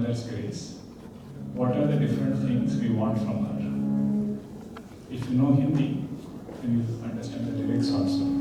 Mother's grace, what are the different things we want from her? If you know Hindi, then you understand the lyrics also.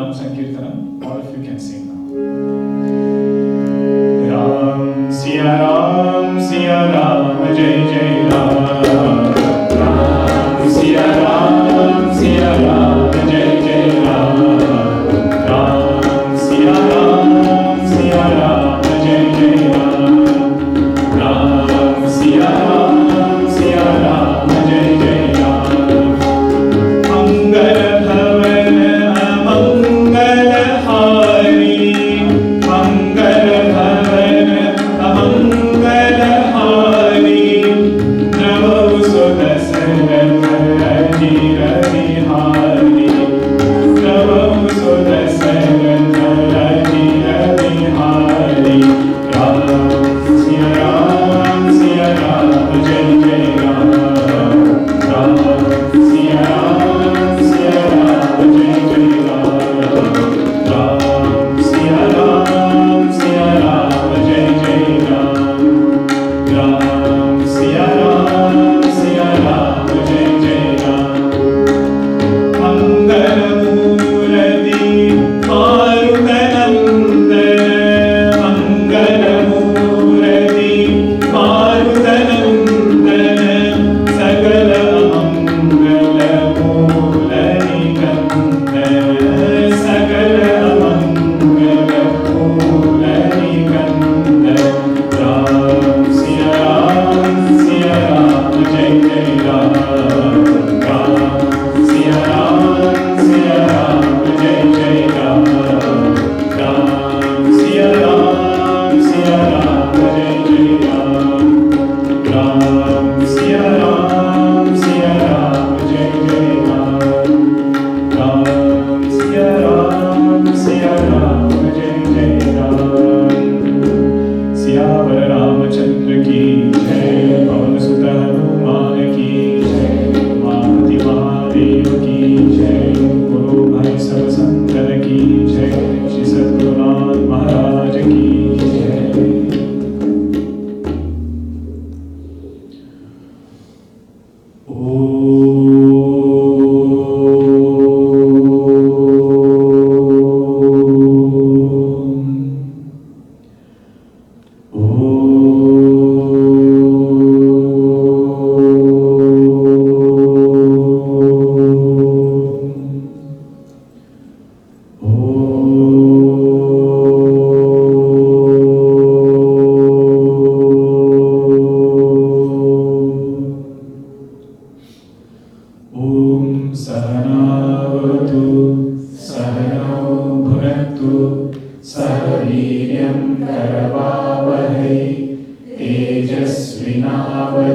Rāmacharitamānas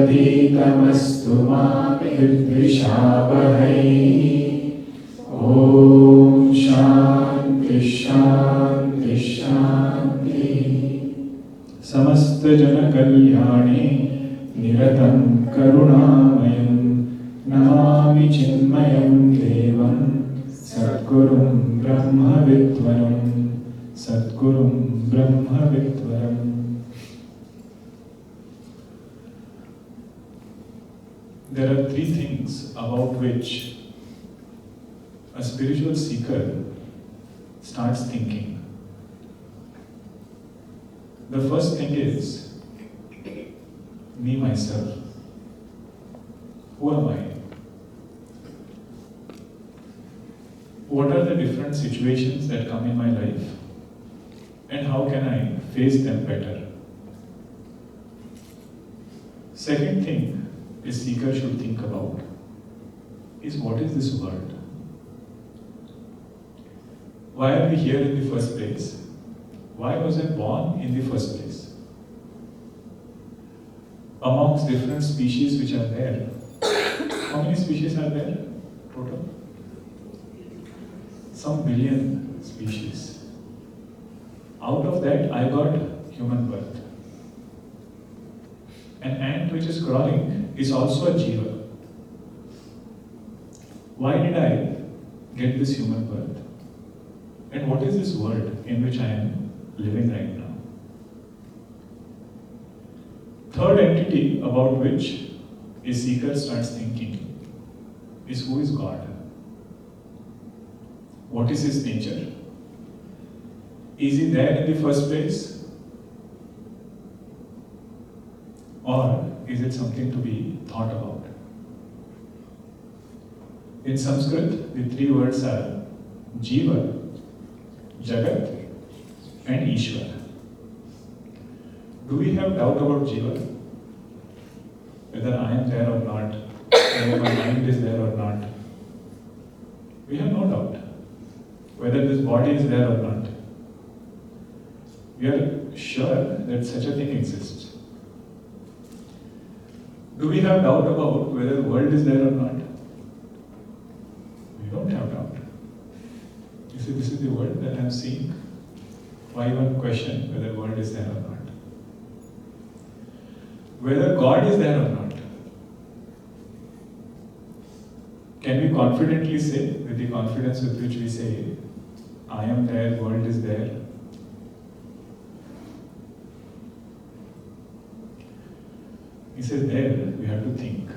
तेजस्विनावधीतमस्तु मा विद्विषावहै। ॐ शान्ति शान्ति शान्ति। समस्त जन कल्याणे निरतं करुणामयं नमामि चिन्मयं देवं सद्गुरुं ब्रह्मविद्वरं सद्गुरुं ब्रह्मविद्वरम्। There are three things about which a spiritual seeker starts thinking. The first thing is me, myself. Who am I? What are the different situations that come in my life? And how can I face them better? Second thing a seeker should think about is what is this world? Why are we here in the first place? Why was I born in the first place? Amongst different species which are there, how many species are there total? Some billion species. Out of that, I got human birth. An ant which is crawling is also a jiva. Why did I get this human birth? And what is this world in which I am living right now? Third entity about which a seeker starts thinking is who is God? What is his nature? Is he there in the first place? Or is it something to be thought about? In Sanskrit, the three words are Jiva, Jagat, and Ishvara. Do we have doubt about Jiva? Whether I am there or not, whether my mind is there or not? We have no doubt. Whether this body is there or not. We are sure that such a thing exists. Do we have doubt about whether the world is there or not? We don't have doubt. You see, this is the world that I am seeing. Why even question whether the world is there or not? Whether God is there or not? Can we confidently say, with the confidence with which we say, I am there, world is there? He says there, we have to think.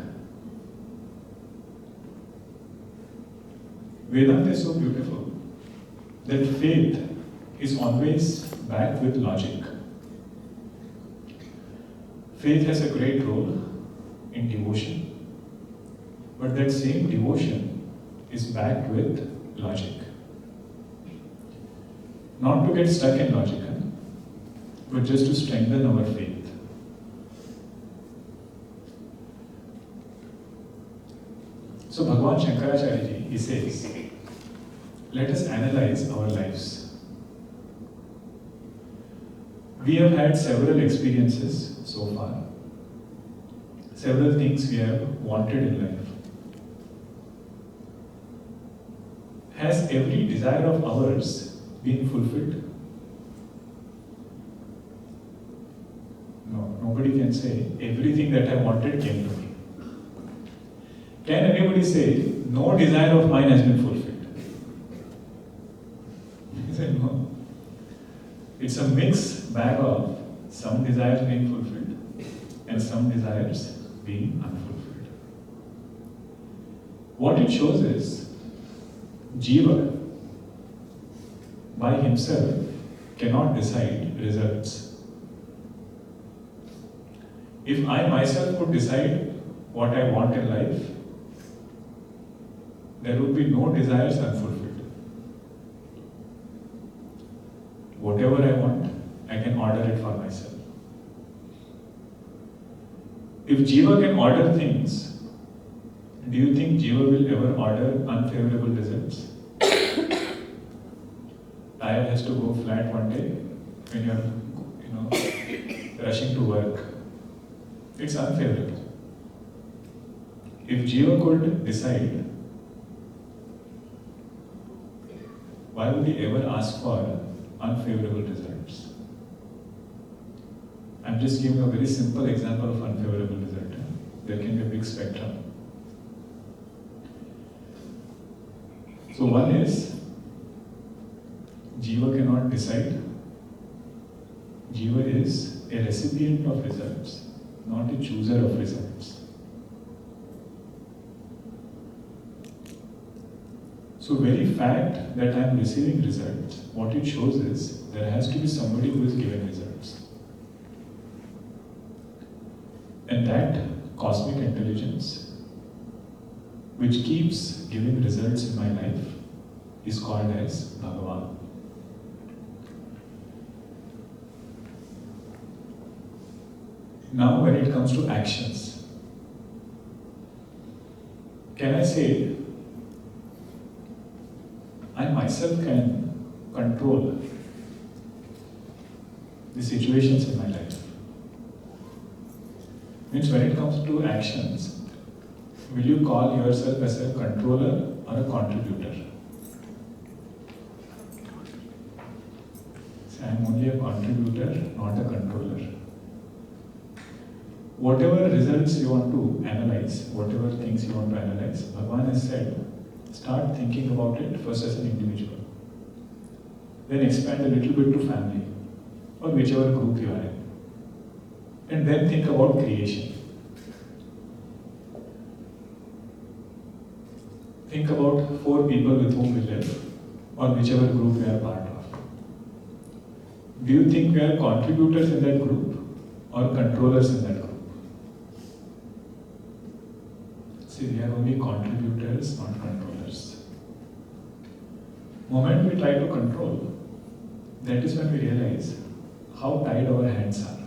Vedanta is so beautiful that faith is always backed with logic. Faith has a great role in devotion, but that same devotion is backed with logic. Not to get stuck in logic, but just to strengthen our faith. So Bhagavan Shankaracharya ji, he says, let us analyze our lives. We have had several experiences so far, several things we have wanted in life. Has every desire of ours been fulfilled? No, nobody can say everything that I wanted came to me. Can anybody say no desire of mine has been fulfilled? He said no. It's a mixed bag of some desires being fulfilled and some desires being unfulfilled. What it shows is Jiva by himself cannot decide results. If I myself could decide what I want in life, there would be no desires unfulfilled. Whatever I want, I can order it for myself. If Jiva can order things, do you think Jiva will ever order unfavorable results? Tire has to go flat one day when you're rushing to work. It's unfavorable. If Jiva could decide, why would he ever ask for unfavorable results? I'm just giving a very simple example of unfavorable result. There can be a big spectrum. So one is, Jiva cannot decide. Jiva is a recipient of results, not a chooser of results. So very fact that I am receiving results, what it shows is there has to be somebody who is giving results. And that cosmic intelligence, which keeps giving results in my life, is called as Bhagavan. Now when it comes to actions, can I say, I myself can control the situations in my life? Means when it comes to actions, will you call yourself as a controller or a contributor? Say, I'm only a contributor, not a controller. Whatever results you want to analyze, whatever things you want to analyze, Bhagavan has said, start thinking about it first as an individual. Then expand a little bit to family or whichever group you are in. And then think about creation. Think about 4 people with whom we live or whichever group we are part of. Do you think we are contributors in that group or controllers in that group? See, we are only contributors, not controllers. The moment we try to control, that is when we realize how tied our hands are.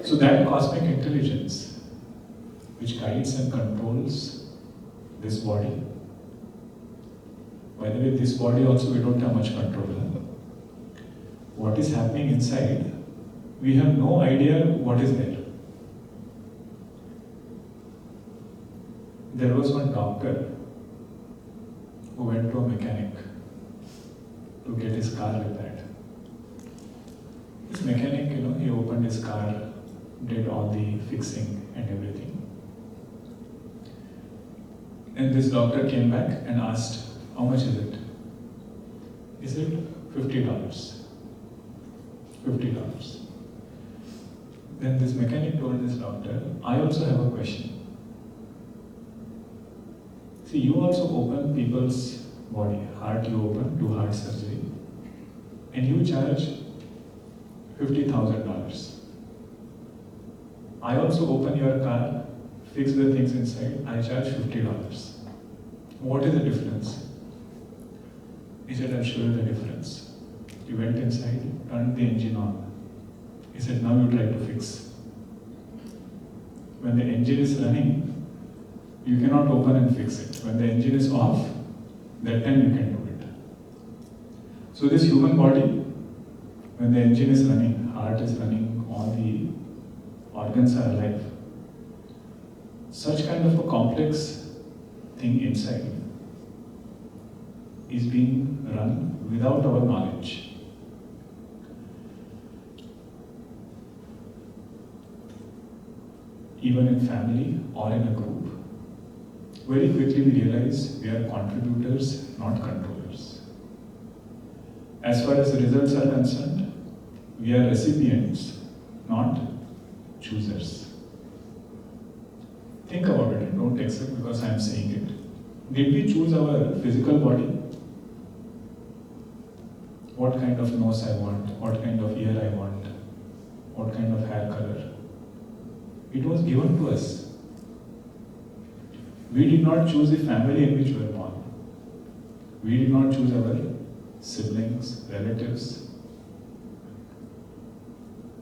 So that cosmic intelligence, which guides and controls this body, by the way, this body also we don't have much control. What is happening inside, we have no idea what is there. There was one doctor who went to a mechanic to get his car repaired. This mechanic, he opened his car, did all the fixing and everything. And this doctor came back and asked, how much is it? He said, $50. $50. Then this mechanic told this doctor, I also have a question. See, you also open people's body, heart you open, do heart surgery, and you charge $50,000. I also open your car, fix the things inside, I charge $50. What is the difference? He said, I'll show you the difference. He went inside, turned the engine on. He said, now you try to fix. When the engine is running, you cannot open and fix it. When the engine is off, that time you can do it. So this human body, when the engine is running, heart is running, all the organs are alive. Such kind of a complex thing inside is being run without our knowledge. Even in family or in a group, very quickly we realize we are contributors, not controllers. As far as the results are concerned, we are recipients, not choosers. Think about it and don't accept because I am saying it. Did we choose our physical body? What kind of nose I want, what kind of ear I want, what kind of hair color? It was given to us. We did not choose the family in which we were born. We did not choose our siblings, relatives.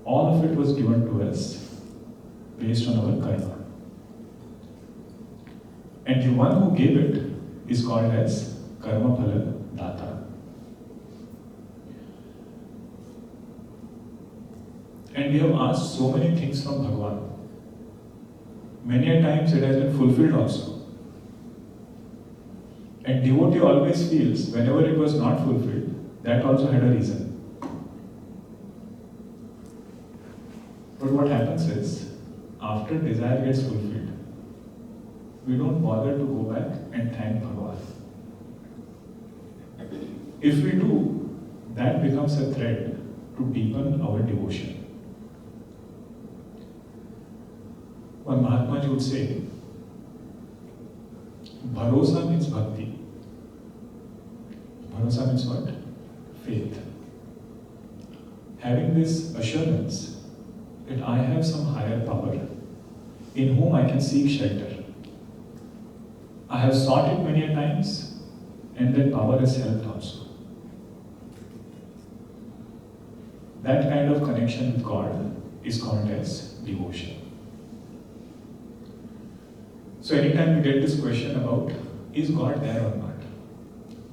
All of it was given to us based on our karma. And the one who gave it is called as Karma Phala Data. And we have asked so many things from Bhagavan. Many a times it has been fulfilled also. And devotee always feels whenever it was not fulfilled, that also had a reason. But what happens is, after desire gets fulfilled, we don't bother to go back and thank Bhagavan. If we do, that becomes a thread to deepen our devotion. One Mahatma would say, Bharosa means Bhakti. Bharosa means what? Faith. Having this assurance that I have some higher power in whom I can seek shelter. I have sought it many a times and that power has helped also. That kind of connection with God is called as devotion. So anytime we get this question about, is God there or not?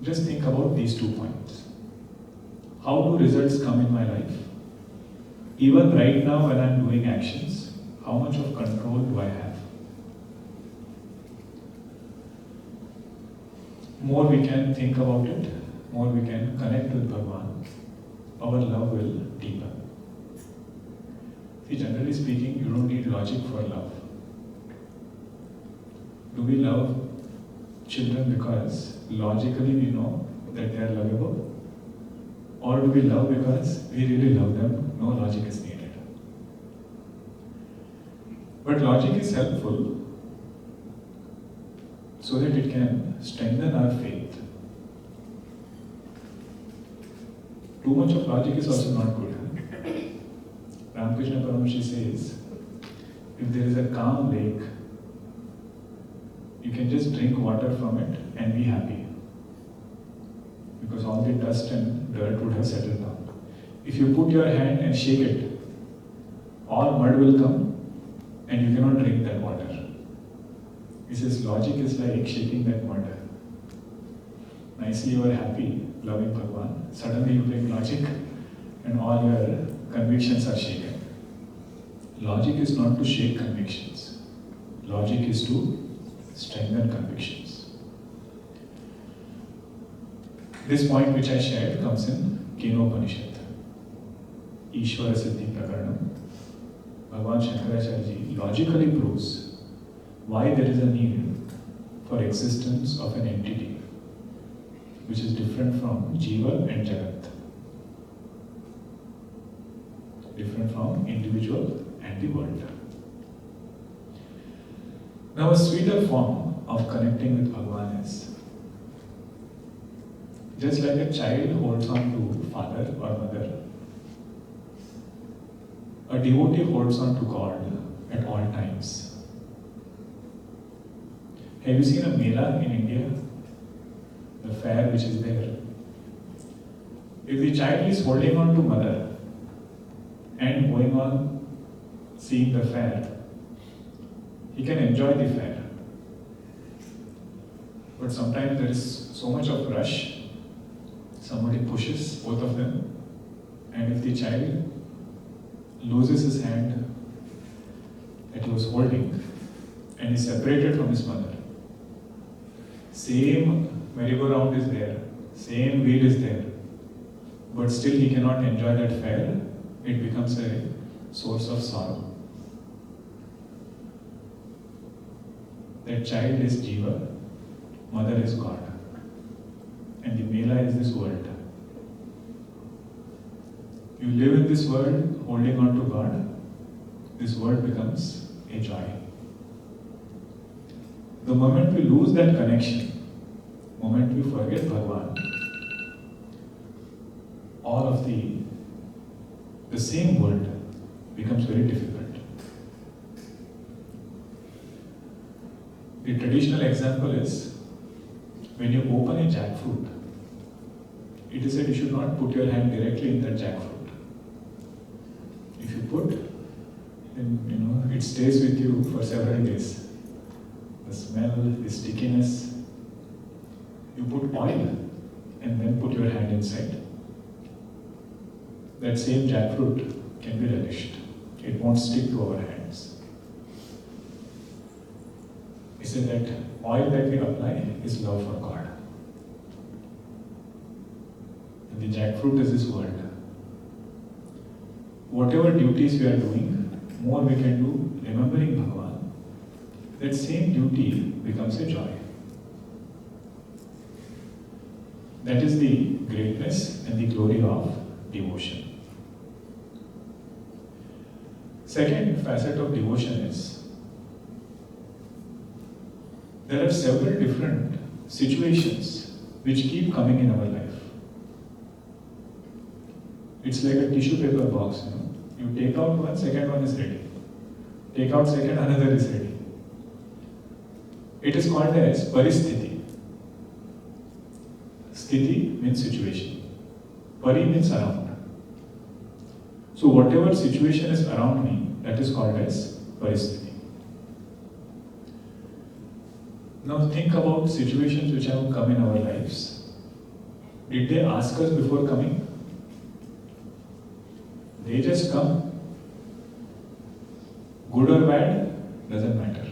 Just think about these 2 points. How do results come in my life? Even right now when I am doing actions, how much of control do I have? More we can think about it, more we can connect with Bhagavan, our love will deepen. See, generally speaking, you don't need logic for love. Do we love children because logically we know that they are lovable? Or do we love because we really love them, no logic is needed? But logic is helpful so that it can strengthen our faith. Too much of logic is also not good. Rāmkrishna Paramahansa says, if there is a calm lake, you can just drink water from it and be happy. Because all the dust and dirt would have settled down. If you put your hand and shake it, all mud will come and you cannot drink that water. He says logic is like shaking that mud. Nicely you are happy, loving Bhagavan. Suddenly you bring logic and all your convictions are shaken. Logic is not to shake convictions. Logic is to strengthen convictions. This point which I shared comes in Kenopanishad. Ishvara Siddhi Prakaranam. Bhagavan Shankaracharya ji logically proves why there is a need for existence of an entity which is different from Jiva and Jagat. Different from individual and the world. Now a sweeter form of connecting with Bhagavan is just like a child holds on to father or mother, a devotee holds on to God at all times. Have you seen a Mela in India? The fair which is there. If the child is holding on to mother and going on seeing the fair, he can enjoy the fair. But sometimes there is so much of rush, somebody pushes both of them, and if the child loses his hand that he was holding and is separated from his mother, same merry-go-round is there, same wheel is there, but still he cannot enjoy that fair, it becomes a source of sorrow. That child is Jiva, mother is God, and the Mela is this world. You live in this world holding on to God, this world becomes a joy. The moment we lose that connection, the moment we forget Bhagavan, all of the same world becomes very difficult. The traditional example is when you open a jackfruit, it is said you should not put your hand directly in that jackfruit. If you put, then it stays with you for several days. The smell, the stickiness. You put oil and then put your hand inside. That same jackfruit can be relished. It won't stick to our hands. He said that oil that we apply is love for God. And the jackfruit is this world. Whatever duties we are doing, more we can do remembering Bhagavan. That same duty becomes a joy. That is the greatness and the glory of devotion. Second facet of devotion is there are several different situations which keep coming in our life. It's like a tissue paper box, You take out one, second one is ready. Take out second, another is ready. It is called as paristhiti. Sthiti means situation. Pari means around. So whatever situation is around me, that is called as paristhiti. Now think about situations which have come in our lives. Did they ask us before coming? They just come. Good or bad, doesn't matter.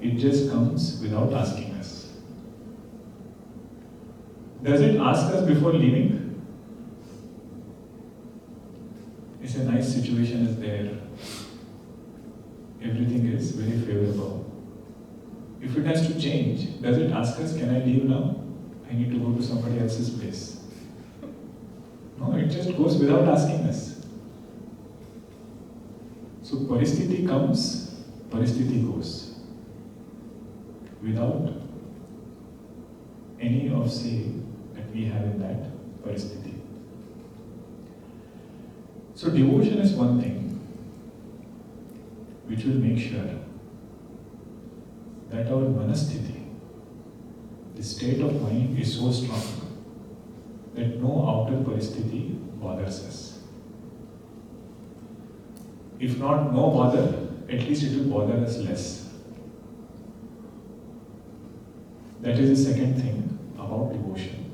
It just comes without asking us. Does it ask us before leaving? It's a nice situation is there. Everything is very favorable. If it has to change, does it ask us, can I leave now? I need to go to somebody else's place. No, it just goes without asking us. So paristhiti comes, paristhiti goes. Without any of say that we have in that paristhiti. So devotion is one thing which will make sure that our manasthiti, the state of mind, is so strong that no outer paristhiti bothers us. If not no bother, at least it will bother us less. That is the second thing about devotion.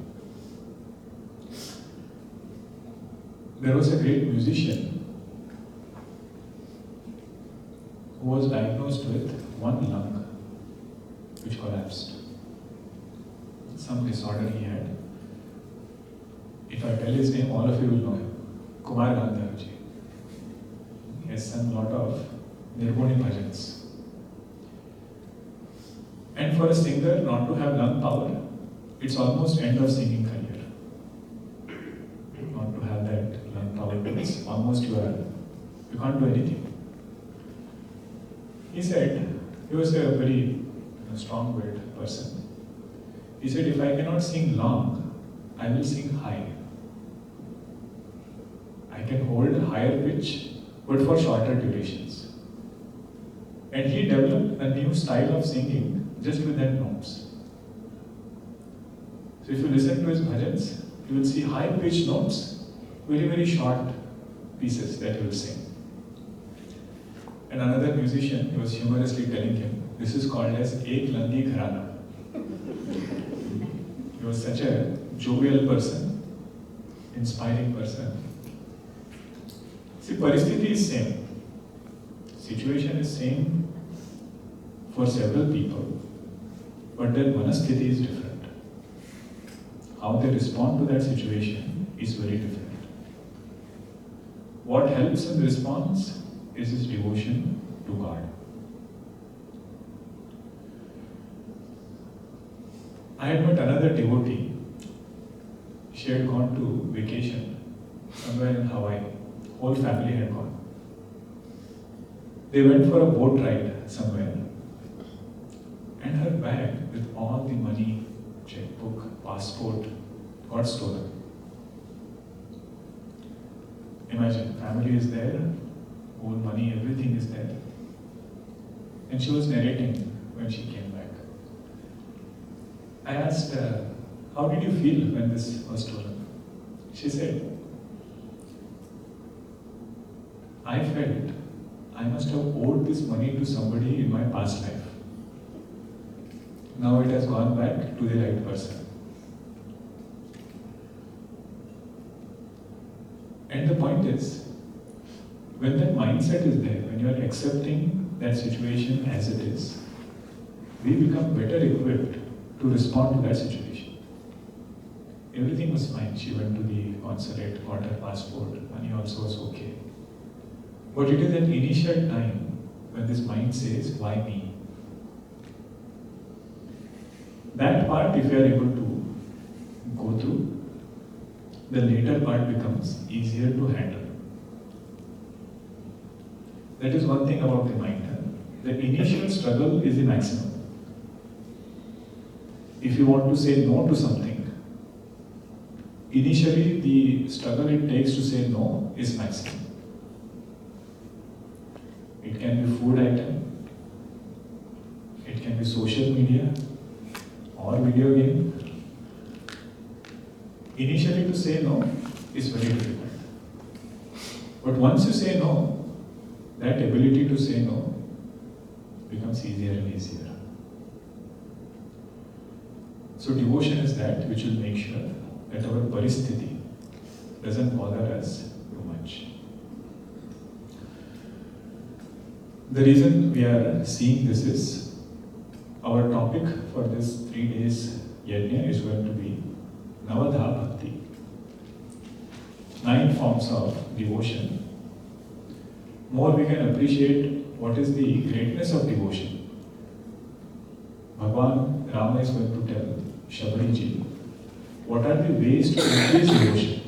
There was a great musician who was diagnosed with one lung which collapsed. Some disorder he had. If I tell his name, all of you will know him. Kumar Gandharji. He has sung a lot of Nirguni bhajans. And for a singer not to have lung power, it's almost end of singing career. Not to have that lung power means almost you can't do anything. He said, he was a very strong-willed person. He said, if I cannot sing long, I will sing high. I can hold a higher pitch, but for shorter durations. And he developed a new style of singing just with that notes. So if you listen to his bhajans, you will see high-pitched notes, very, very short pieces that he will sing. And another musician, he was humorously telling him, this is called as Ek Langi Gharana. He was such a jovial person, inspiring person. See, Paristhiti is same. Situation is same for several people, but their manasthiti is different. How they respond to that situation is very different. What helps in response is his devotion to God. I had met another devotee. She had gone to vacation somewhere in Hawaii. Whole family had gone. They went for a boat ride somewhere, and her bag with all the money, checkbook, passport got stolen. Imagine, family is there, all money, everything is there. And she was narrating when she came back. I asked her, how did you feel when this was stolen? She said, I felt I must have owed this money to somebody in my past life. Now it has gone back to the right person. And the point is, when that mindset is there, when you are accepting that situation as it is, we become better equipped to respond to that situation. Everything was fine. She went to the consulate, got her passport, money also was okay. But it is that initial time when this mind says, why me? That part, if you are able to go through, the later part becomes easier to handle. That is one thing about the mind. The initial struggle is the maximum. If you want to say no to something, initially the struggle it takes to say no is maximum. It can be food item, it can be social media or video game. Initially to say no is very difficult. But once you say no, that ability to say no becomes easier and easier. So devotion is that which will make sure that our paristhiti doesn't bother us too much. The reason we are seeing this is our topic for this 3 days yajna is going to be Navadha Bhakti. 9 forms of devotion. More we can appreciate what is the greatness of devotion. Bhagwan Rama is going to tell Shabariji what are the ways to increase devotion.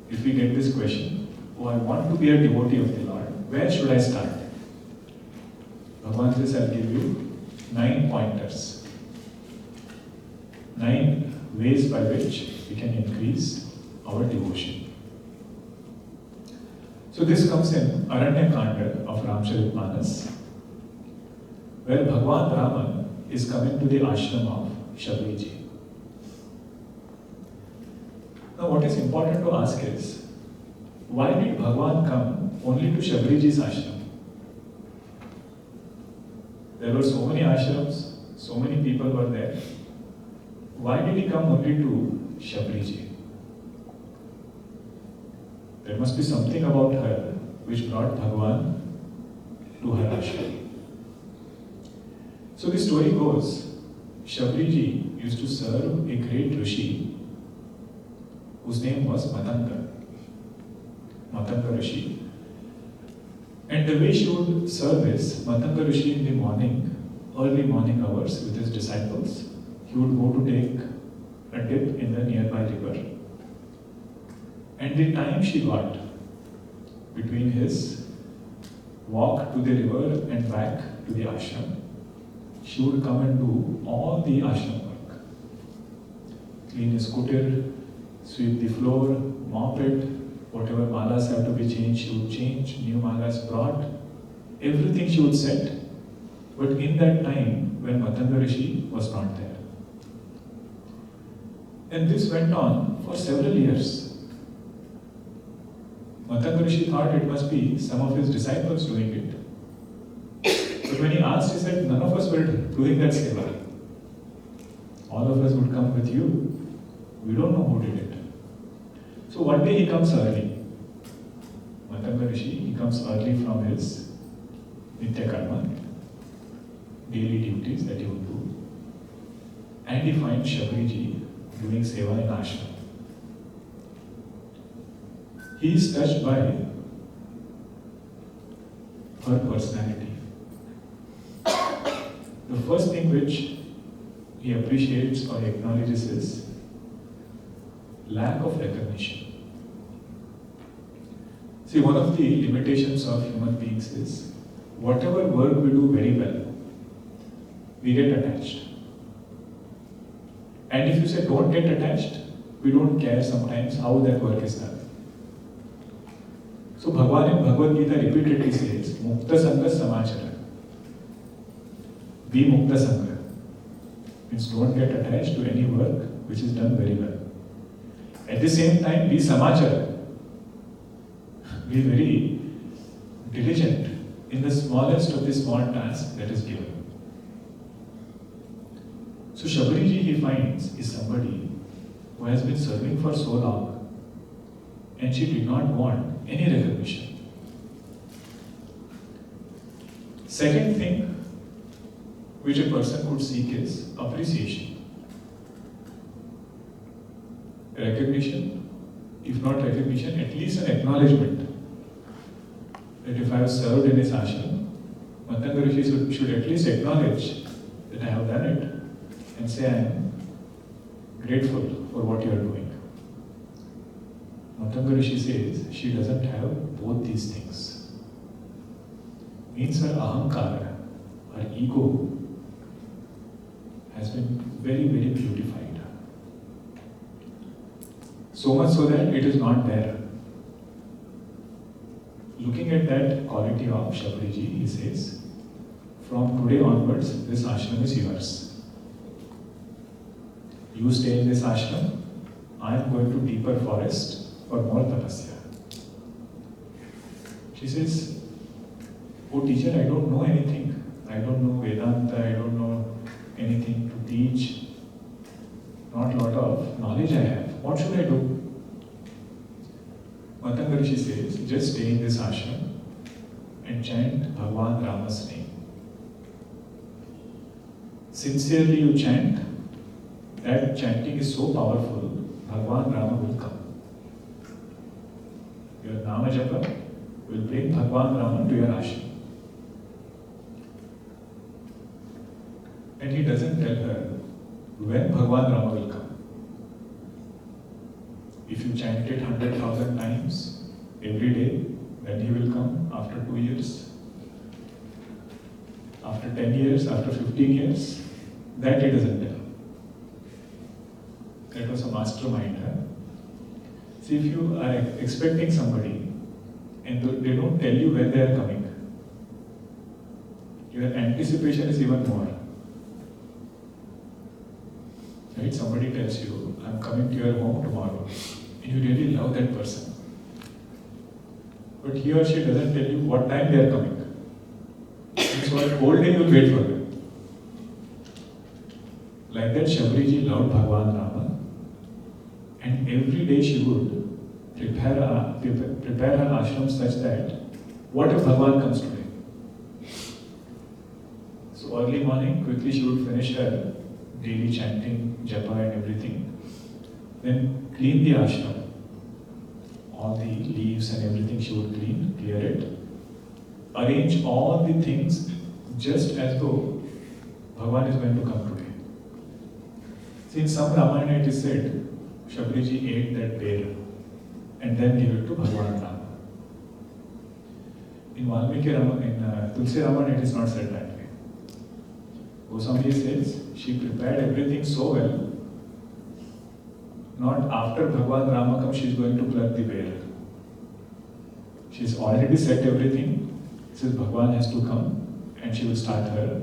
If we get this question, oh, I want to be a devotee of the Lord, where should I start? Bhagwan says, I'll give you 9 pointers. 9 ways by which we can increase our devotion. So this comes in Aranya Kanda of Rāmacharitamānas, where Bhagwan Rama is coming to the ashram of Shabariji. Now what is important to ask is, why did Bhagwan come only to Shabariji's ashram? There were so many ashrams, so many people were there. Why did he come only to Shabariji? There must be something about her which brought Bhagwan to her ashram. So the story goes, Shabariji used to serve a great rishi whose name was Matanga Rishi. And the way she would serve is, Matanga Rishi in the morning, early morning hours with his disciples, he would go to take a dip in the nearby river. And the time she got between his walk to the river and back to the ashram, she would come and do all the ashram work. Clean his kutir, sweep the floor, mop it, whatever malas have to be changed, she would change, new malas brought, everything she would set. But in that time when Matanga Rishi was not there. And this went on for several years. Matanga Rishi thought it must be some of his disciples doing it. But when he asked, he said, none of us were doing that seva. All of us would come with you. We don't know who did it. So one day he comes early. Matanga Rishi, he comes early from his Nitya Karma, daily duties that he would do. And he finds Shabariji doing seva in ashram. He is touched by her personality. The first thing which he appreciates or acknowledges is lack of recognition. See, one of the limitations of human beings is whatever work we do very well, we get attached. And if you say don't get attached, we don't care sometimes how that work is done. So Bhagavan in Bhagavad Gita repeatedly says, Mukta Sangha Samachara. Be Mukta Sangha. Means don't get attached to any work which is done very well. At the same time, be Samachara. Be very diligent in the smallest of the small tasks that is given. So Shabariji, he finds, is somebody who has been serving for so long and she did not want any recognition. Second thing which a person could seek is appreciation. Recognition, if not recognition, at least an acknowledgement that if I have served in his ashram, Matanga Rishi should at least acknowledge that I have done it and say I am grateful for what you are doing. Matanga Rishi says she doesn't have both these things. Means her ahankara, her ego, has been very, very beautified. So much so that it is not there. Looking at that quality of Shabariji, he says, from today onwards, this ashram is yours. You stay in this ashram, I am going to deeper forest for more tapasya. She says, oh teacher, I don't know anything. I don't know Vedanta, I don't know anything to teach. Not a lot of knowledge I have. What should I do? Matanga Rishi says, just stay in this ashram and chant Bhagwan Rama's name. Sincerely you chant, that chanting is so powerful, Bhagwan Rama will come. Your Nama Japa will bring Bhagwan Rama to your ashram. And he doesn't tell her when Bhagwan Rama will come. If you chant it 100,000 times every day, then he will come after 2 years, after 10 years, after 15 years. That he doesn't tell. That was a mastermind. See, if you are expecting somebody and they don't tell you when they are coming, your anticipation is even more. Right? Somebody tells you, I'm coming to your home tomorrow, and you really love that person. But he or she doesn't tell you what time they are coming. And so a whole day you will wait for them. Like that, Shabariji loved Bhagwan Rama, and every day she would prepare her ashram such that, what if Bhagwan comes today? So early morning, quickly she would finish her daily chanting, japa and everything. Then clean the ashram. All the leaves and everything she would clear it. Arrange all the things just as though Bhagwan is going to come today. See, in some Ramayana it is said, Shabariji ate that bear and then gave it to Bhagwan Rama. In Valmiki Ramayana, in Tulsi Ramayana it is not said that way. Goswami says, she prepared everything so well, not after Bhagwan Rama comes she is going to pluck the bear. She has already set everything. Says Bhagwan has to come and she will start her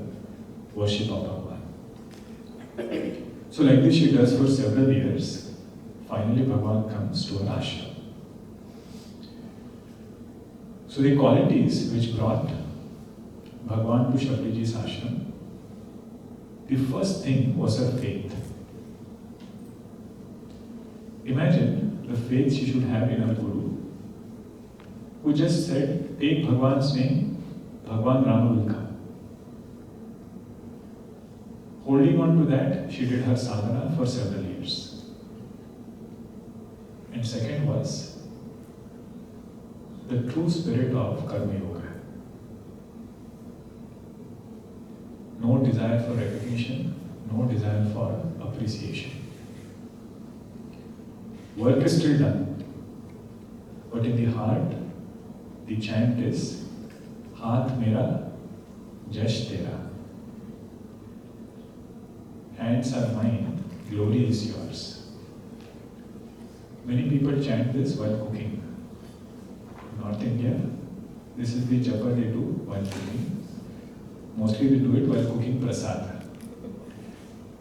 worship of Bhagwan. So like this she does for several years. Finally Bhagwan comes to her ashram. So the qualities which brought Bhagwan to Shabriji's ashram, the first thing was her faith. Imagine the faith she should have in her Guru, who just said, take Bhagwan's name, Bhagwan Rama will come. Holding on to that, she did her sadhana for several years. And second was the true spirit of Karma Yoga. No desire for recognition, no desire for appreciation. Work is still done, but in the heart, the chant is Haath Mera, Jash Tera. Hands are mine, glory is yours. Many people chant this while cooking. In North India, this is the japa they do while cooking. Mostly they do it while cooking prasad.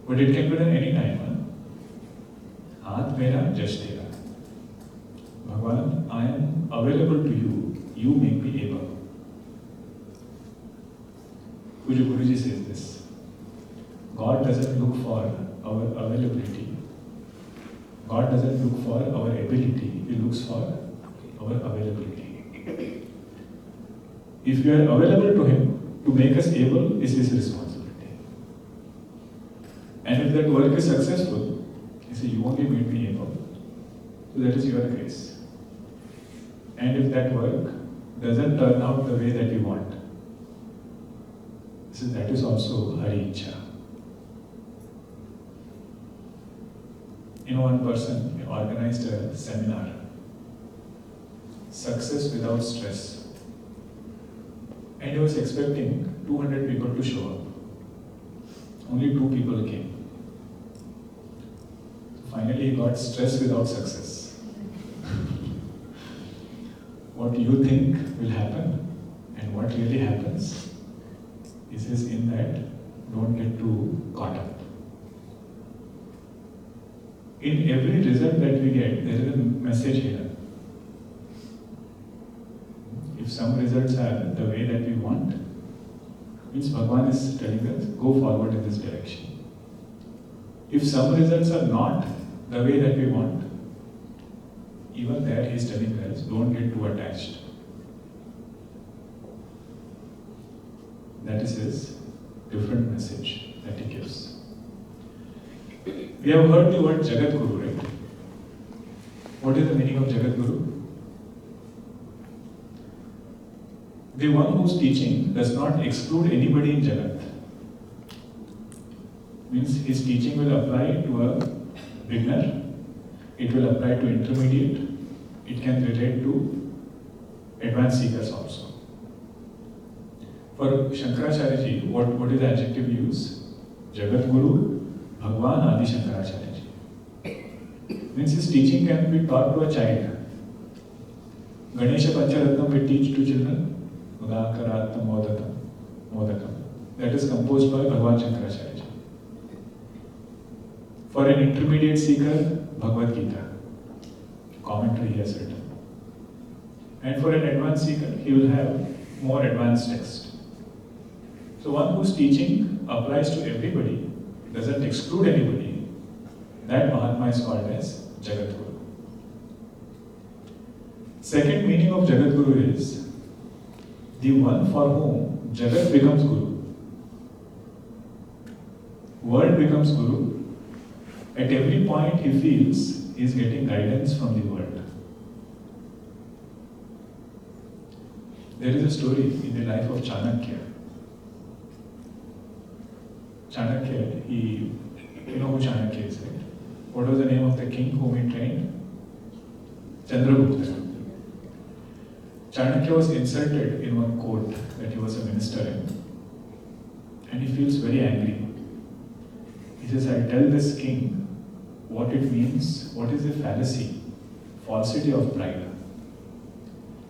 But it can be done any time. Haath Mera, Jash Tera. Bhagwan, I am available to you. You make me able. Guruji says this. God doesn't look for our availability. God doesn't look for our ability. He looks for our availability. If we are available to Him, to make us able is His responsibility. And if that work is successful, He says, you only made me able. So that is your grace. And if that work doesn't turn out the way that we want, so that is also Hari Ichha. One person organized a seminar, Success Without Stress. And he was expecting 200 people to show up. Only 2 people came. Finally, he got stress without success. What you think will happen and what really happens is in that, don't get too caught up. In every result that we get, there is a message here. If some results are the way that we want, means Bhagwan is telling us, go forward in this direction. If some results are not the way that we want, even there he is telling us, don't get too attached. That is his different message that he gives. We have heard the word Jagat Guru, right? What is the meaning of Jagat Guru? The one whose teaching does not exclude anybody in Jagat. Means his teaching will apply to a beginner, it will apply to intermediate, it can relate to advanced seekers also. For Shankaracharya ji, what is the adjective used? Jagat Guru, Bhagwan Adi Shankaracharya ji. Means his teaching can be taught to a child. Ganesha Pancharatnam we teach to children. Udakaratnam Modakam. That is composed by Bhagwan Shankaracharya ji. For an intermediate seeker, Bhagavad Gita. Commentary he has written. And for an advanced seeker, he will have more advanced text. So one whose teaching applies to everybody, doesn't exclude anybody, that Mahatma is called as Jagat Guru. Second meaning of Jagat Guru is the one for whom Jagat becomes Guru. World becomes Guru. At every point he feels he is getting guidance from the world. There is a story in the life of Chanakya. Chanakya, you know who Chanakya is, right? What was the name of the king whom he trained? Chandragupta. Chanakya was insulted in one court that he was a minister in. And he feels very angry. He says, I tell this king what it means, what is the fallacy, falsity of pride.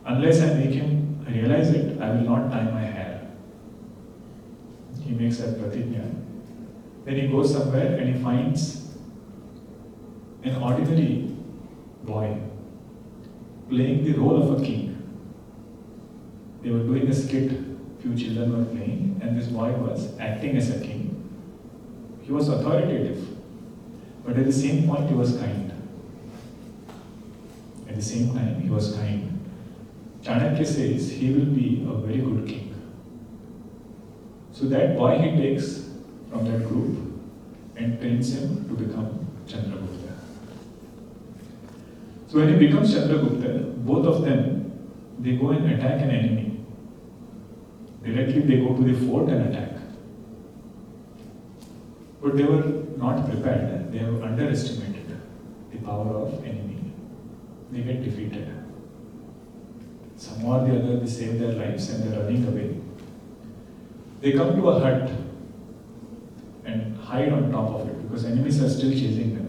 Unless I make him realize it, I will not tie my hair. He makes that pratigna. Then he goes somewhere and he finds an ordinary boy playing the role of a king. They were doing a skit, few children were playing, and this boy was acting as a king. He was authoritative, but at the same point he was kind. At the same time, he was kind. Chanakya says he will be a very good king. So that boy he takes from that group and trains him to become Chandragupta. So when he becomes Chandragupta, both of them, they go and attack an enemy. Directly they go to the fort and attack. But they were not prepared. They have underestimated the power of enemy. They get defeated. Somehow or the other, they save their lives and they are running away. They come to a hut and hide on top of it because enemies are still chasing them.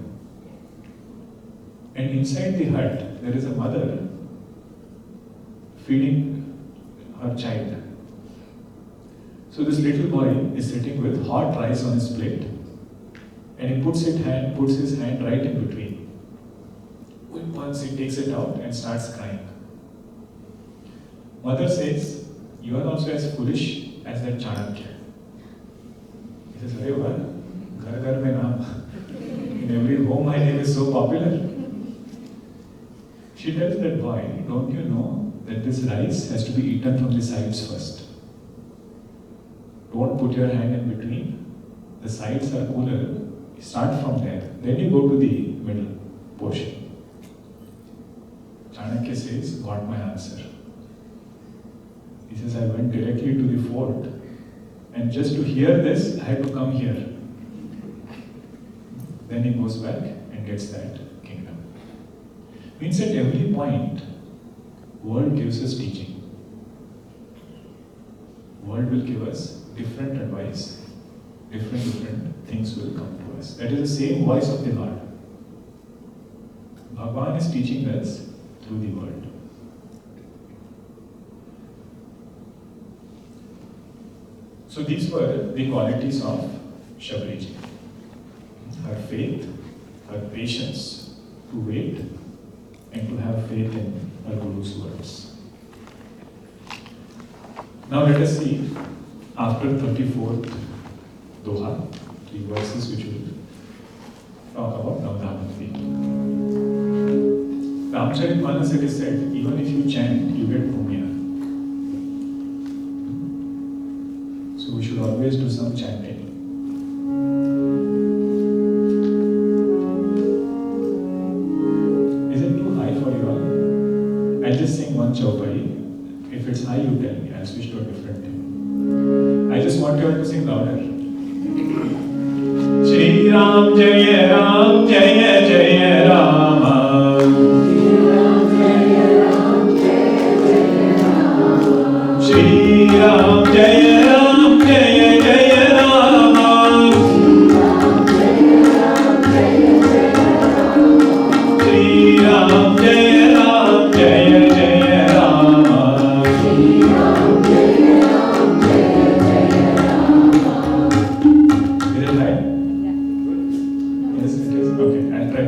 And inside the hut, there is a mother feeding her child. So this little boy is sitting with hot rice on his plate, and he puts his hand right in between. Once he takes it out and starts crying. Mother says, "You are also as foolish as that Chanakya." He says, "Hey, what? Ghar ghar mein naam. In every home my name is so popular." She tells that boy, "Don't you know that this rice has to be eaten from the sides first? Don't put your hand in between. The sides are cooler. Start from there. Then you go to the middle portion." Chanakya says, "Got my answer." He says, "I went directly to the fort, and just to hear this, I had to come here." Then he goes back and gets that kingdom. Means at every point, world gives us teaching. World will give us different advice. Different things will come to us. That is the same voice of the Lord. Bhagavan is teaching us through the world. So these were the qualities of Shabariji. Her faith, her patience to wait and to have faith in her Guru's words. Now let us see after 34th Doha, 3 verses which will talk about Navadha Bhakti. Rāmacharitamānas it is said, even if you chant, you get punya. So we should always do some chanting. Is it too high for you all? I'll just sing one chaupai. If it's high, you tell me. I'll switch to a different thing. I just want you all to sing louder. Shri Ram Jaya Jaya Rama. Shri Ram Jaya Jaya Rama. Shri Ram Jaya Jaya Rama. Is it right? Yes, it is. Okay, I'll try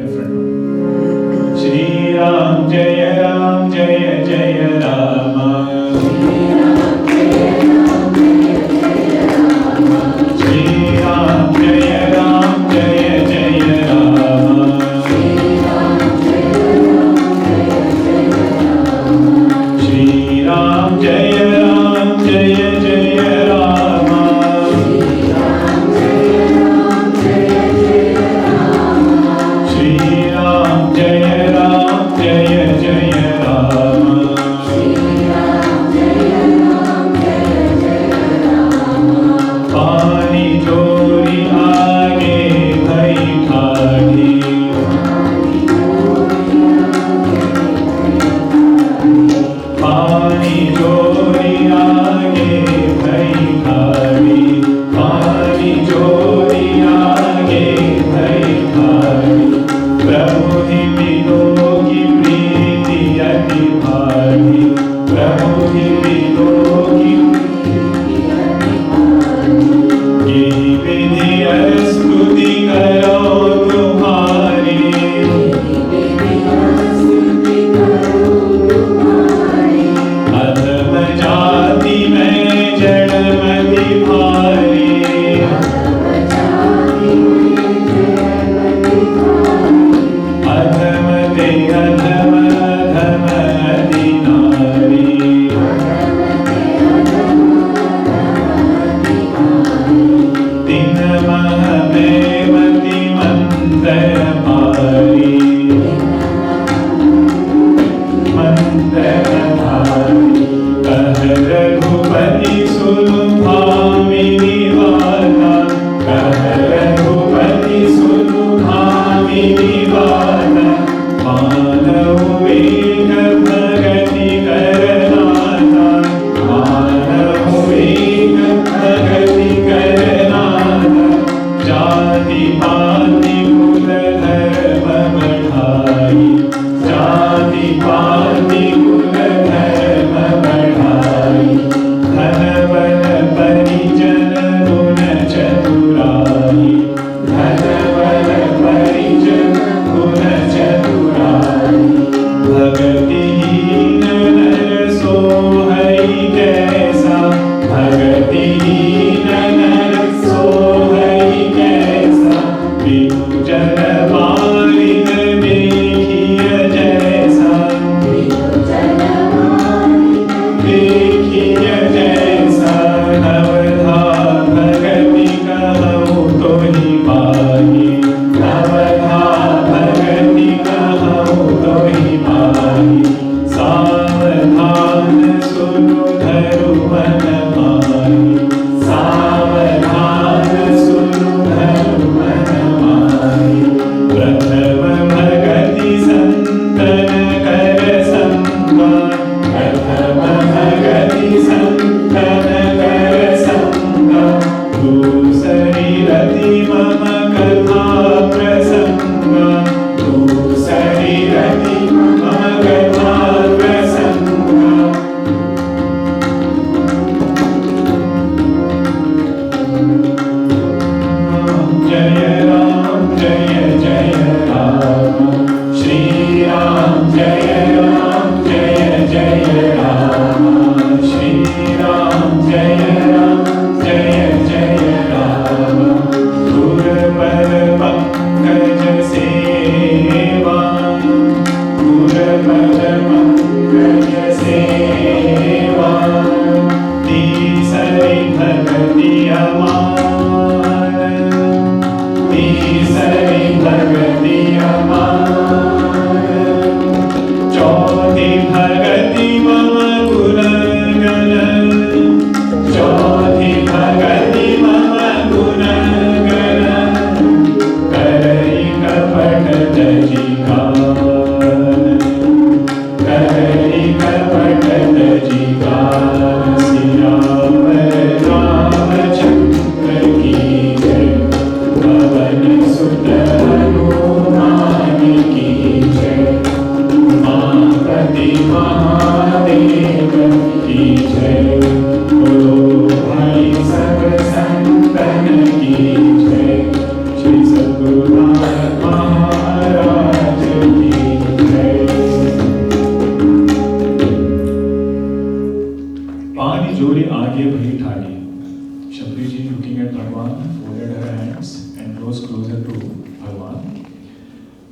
Shabriji looking at Bhagwan, folded her hands and close closer to Bhagwan.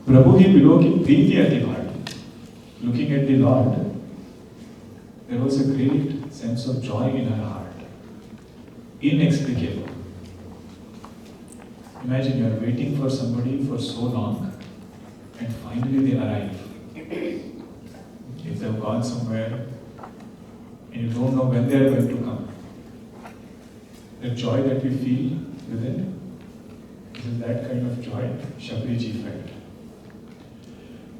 Prabhu hi below ki preeti ati bhati. Looking at the Lord, there was a great sense of joy in her heart. Inexplicable. Imagine you are waiting for somebody for so long and finally they arrive. If they have gone somewhere and you don't know when they are going to come, the joy that we feel within, this is that kind of joy Shabriji felt.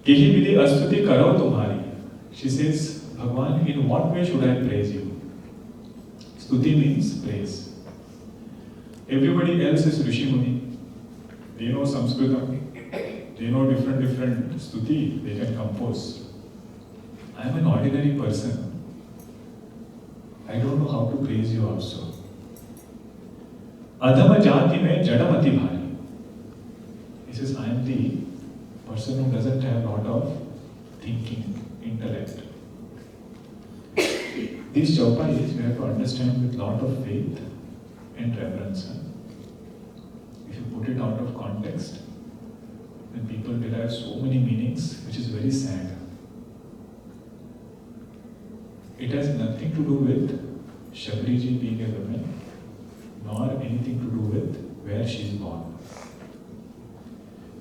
Kehi vidhi astuti karo tumhari. She says, Bhagwan, in what way should I praise you? Stuti means praise. Everybody else is Rishi Muni. They know Sanskritam. They know different stuti they can compose. I am an ordinary person. I don't know how to praise you also. Adhama jati mein jadamati bhari. He says, I am the person who doesn't have a lot of thinking, intellect. These chaupais we have to understand with lot of faith and reverence. If you put it out of context, then people derive so many meanings, which is very sad. It has nothing to do with Shabriji being a woman, nor anything to do with where she is born.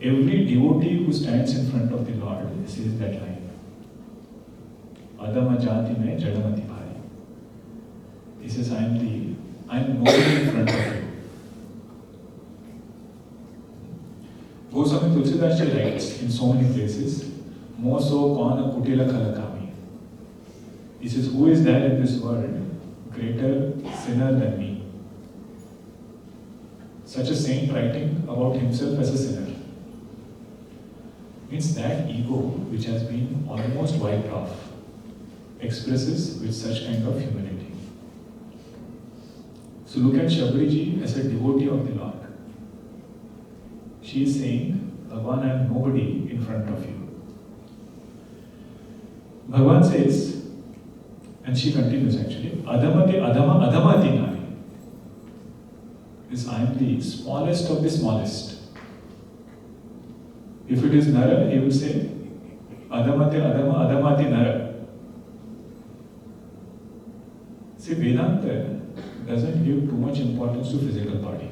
Every devotee who stands in front of the Lord says that line. Adama jati mein jadamati bhari. He says, I am nobody in front of you. Goswami Tulsidas writes in so many places, Moso kona kutila khalakami. He says, who is there in this world greater sinner than me? Such a saint writing about himself as a sinner. Means that ego which has been almost wiped off expresses with such kind of humility. So look at Shabriji as a devotee of the Lord. She is saying, Bhagwan, I am nobody in front of you. Bhagwan says, and she continues actually, Adamati Adama Adamati Nari. This I am the smallest of the smallest. If it is Nara, he will say, Adamati Adama Adamati Nara. See, Vedanta doesn't give too much importance to physical body.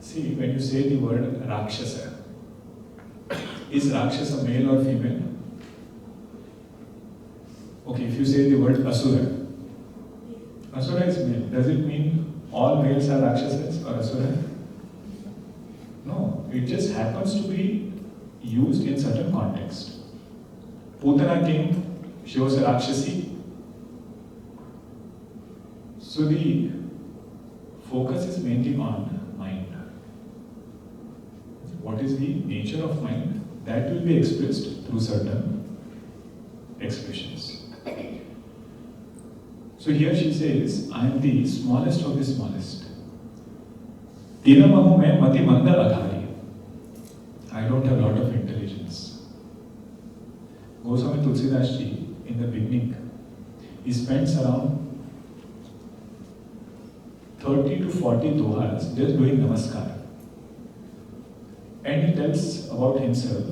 See, when you say the word Rakshasa, is Rakshasa male or female? Okay, if you say the word Asura, Asura is male. Does it mean all males are Rakshasas or Asura? No, it just happens to be used in certain context. Putana came, she was a Rakshasi. So the focus is mainly on mind. What is the nature of mind? That will be expressed through certain expressions. So here she says, I am the smallest of the smallest. Tinamahu mein mati manda aghari. I don't have a lot of intelligence. Goswami Tulsidas ji, in the beginning, he spends around 30 to 40 dohas just doing namaskar. And he tells about himself.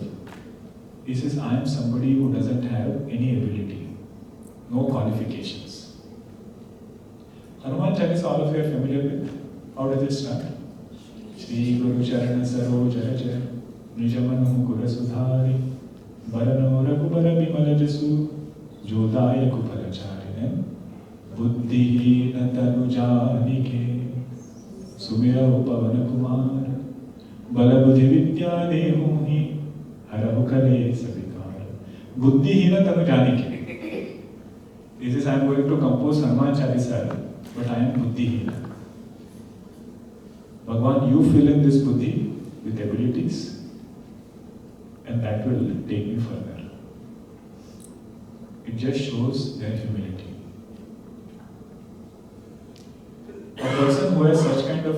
He says, I am somebody who doesn't have any ability, no qualifications. Hanuman Chalisa, all of you are familiar with. How does it start? Shri Guru Charana Saroj Raja Nijamanu Gura Sudhari Barano Raghubara Bimala Jasu Jodaya Kupalacharine Buddhi Natanu Janike Sumira Upavana Kumar Balabudhi Vidya Dehuhi Harahu Kale Sabikar Buddhi Hina Tanu Janike. He says, I am going to compose Hanuman Chalisa, but I am Buddhi Hina. Bhagwan, you fill in this Buddhi with abilities, and that will take me further. It just shows their humility. A person who has such kind of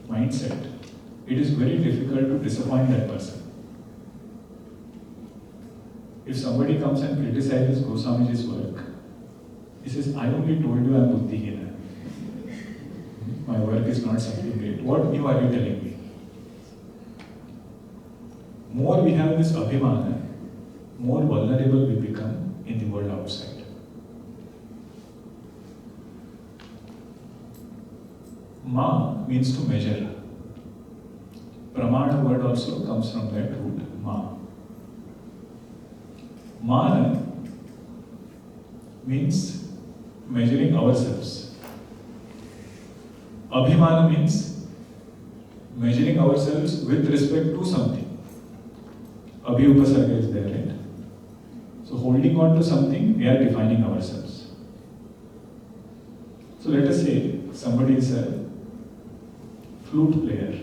mindset, it is very difficult to disappoint that person. If somebody comes and criticizes Goswamiji's work, He says, I only told you I am buddhihina. My work is not something great. What new are you telling me? More we have this abhimana, more vulnerable we become in the world outside. Ma means to measure. Pramana word also comes from that root, ma. Mana means measuring ourselves. Abhimana means measuring ourselves with respect to something. Abhi upasarga is there, right? So holding on to something, we are defining ourselves. So let us say somebody is a flute player.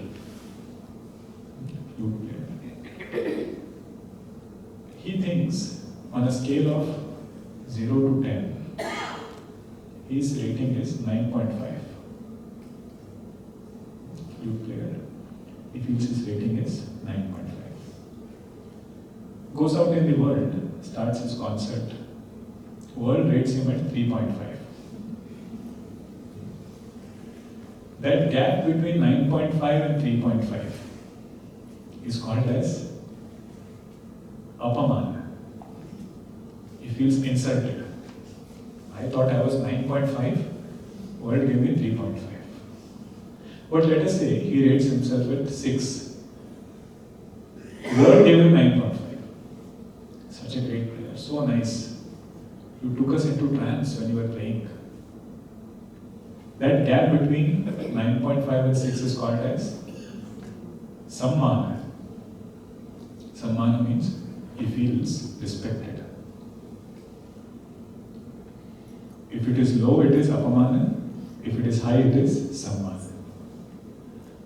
He thinks on a scale of 0 to 10, his rating is 9.5. Flute player, he feels his rating is 9.5. Goes out in the world, starts his concert. World rates him at 3.5. That gap between 9.5 and 3.5 is called as apamana. He feels insulted. I thought I was 9.5, world gave me 3.5. But let us say he rates himself at 6. World gave him 9.5. Such a great player, so nice. You took us into trance when you were playing. That gap between 9.5 and 6 is called as sammana. Sammana means he feels respected. If it is low, it is apamana. If it is high, it is sammana.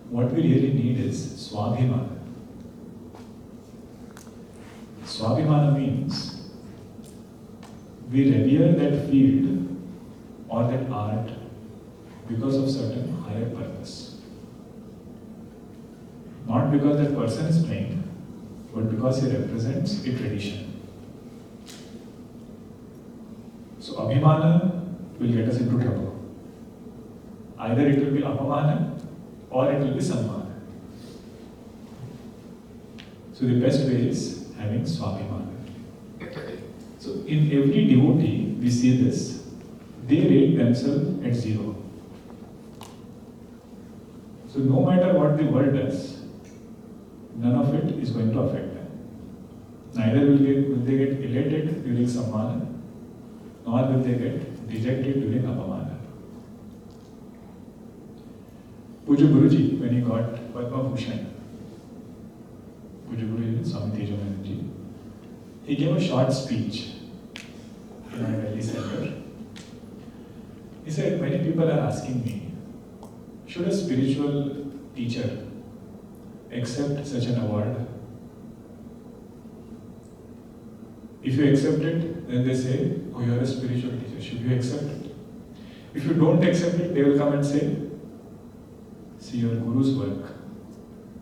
What we really need is swabhimana. Swabhimana means we revere that field or that art because of certain higher purpose. Not because that person is playing, but because he represents a tradition. So abhimana will get us into trouble. Either it will be apamana or it will be sammana. So the best way is having swabhimana. So in every devotee we see this. They rate themselves at 0. So no matter what the world does, none of it is going to affect them. Neither will they get elated during sammana, nor will they get dejected during apamana. Puja Guruji, when he got Padma Bhushan, Puja Guruji, Swami Tejomananji, he gave a short speech in our Delhi center. He said, many people are asking me, should a spiritual teacher accept such an award? If you accept it, then they say, oh, you are a spiritual teacher, should you accept it? If you don't accept it, they will come and say, see your Guru's work.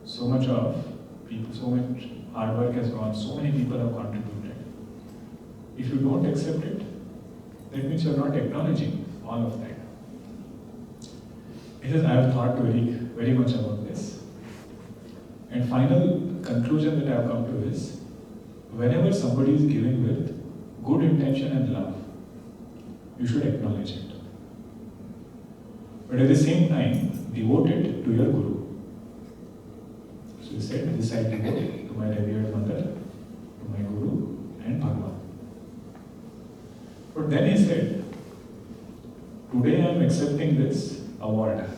So much of people, so much hard work has gone, so many people have contributed. If you don't accept it, that means you are not acknowledging all of that. He says, I have thought very much about this. And final conclusion that I have come to is, whenever somebody is giving with good intention and love, you should acknowledge it. But at the same time, devote it to your Guru. So he said, this I devote to my revered mother, to my Guru and Bhagavan. But then he said, today I am accepting this award.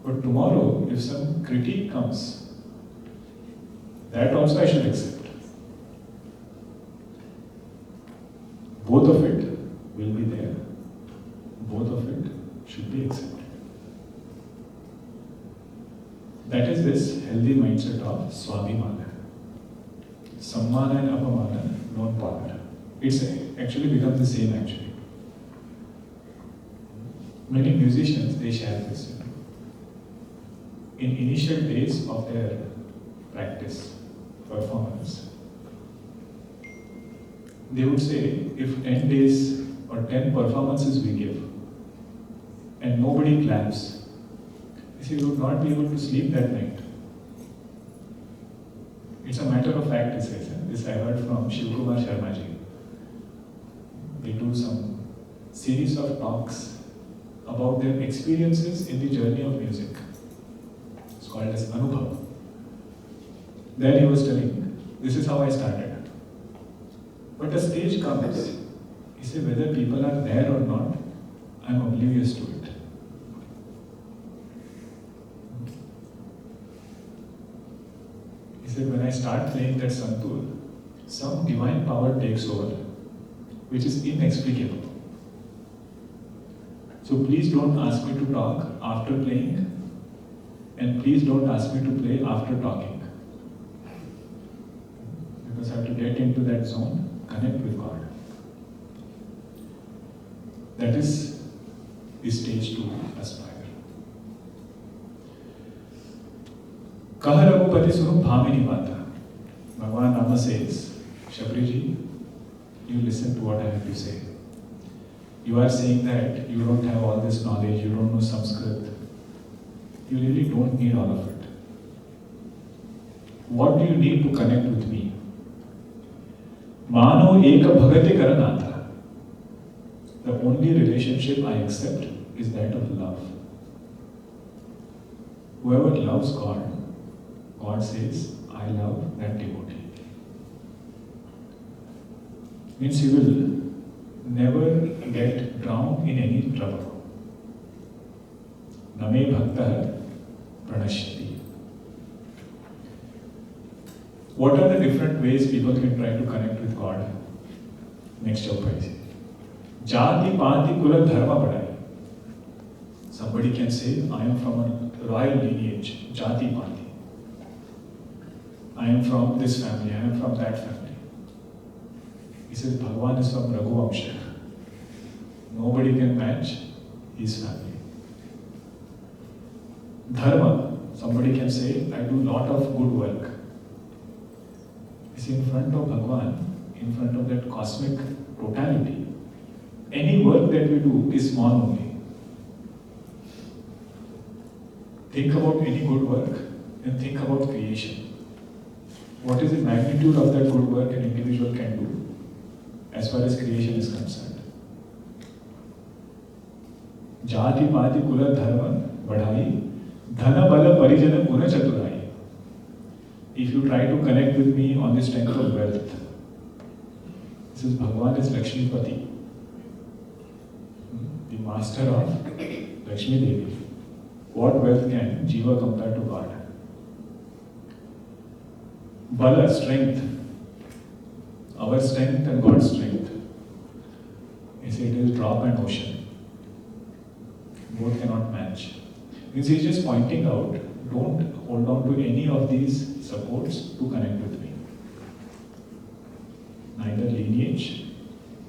But tomorrow, if some critique comes, that also I should accept. Both of it will be there. Both of it should be accepted. That is this healthy mindset of swabhimana. Sammana and apamana don't bother. It's actually becomes the same actually. Many musicians, they share this. In initial days of their practice, performance, they would say if 10 days or 10 performances we give and nobody claps, you see, we would not be able to sleep that night. It's a matter of fact, he says. This I heard from Shivkumar Sharmaji. They do some series of talks about their experiences in the journey of music. It's called as Anubhav. There he was telling, this is how I started. But a stage comes, he said, whether people are there or not, I'm oblivious to it. He said, when I start playing that santur, some divine power takes over, which is inexplicable. So please don't ask me to talk after playing, and please don't ask me to play after talking. Because I have to get into that zone, connect with God. That is the stage to aspire. Kaha Raghupati Sunu Bhamini Mata. Bhagavan Rama says, Shabriji, you listen to what I have to say. You are saying that you don't have all this knowledge, you don't know Sanskrit. You really don't need all of it. What do you need to connect with me? Mano eka bhagati karanatha. The only relationship I accept is that of love. Whoever loves God, God says, I love that devotee. Means you will never get drowned in any trouble. Name bhakta pranashyati. What are the different ways people can try to connect with God? Next chapter is Jati Pati Kula Dharma Padai. Somebody can say, I am from a royal lineage, Jati Pati. I am from this family, I am from that family. He says, Bhagavan is from Raghuvamsha. Nobody can match his family. Dharma, somebody can say, I do lot of good work. You see, in front of Bhagavan, in front of that cosmic totality, any work that we do is small only. Think about any good work and think about creation. What is the magnitude of that good work an individual can do as far as creation is concerned? Jati Pati Kula Dharma Badhai Dhana Bala Parijana Guna Chaturai. If you try to connect with me on the strength of wealth, this is Bhagavan is Lakshmipati, the master of Lakshmi Devi. What wealth can Jiva compare to God? Bala, strength. Our strength and God's strength. He said it is drop and ocean. Both cannot match. He's just pointing out, don't hold on to any of these supports to connect with me. Neither lineage,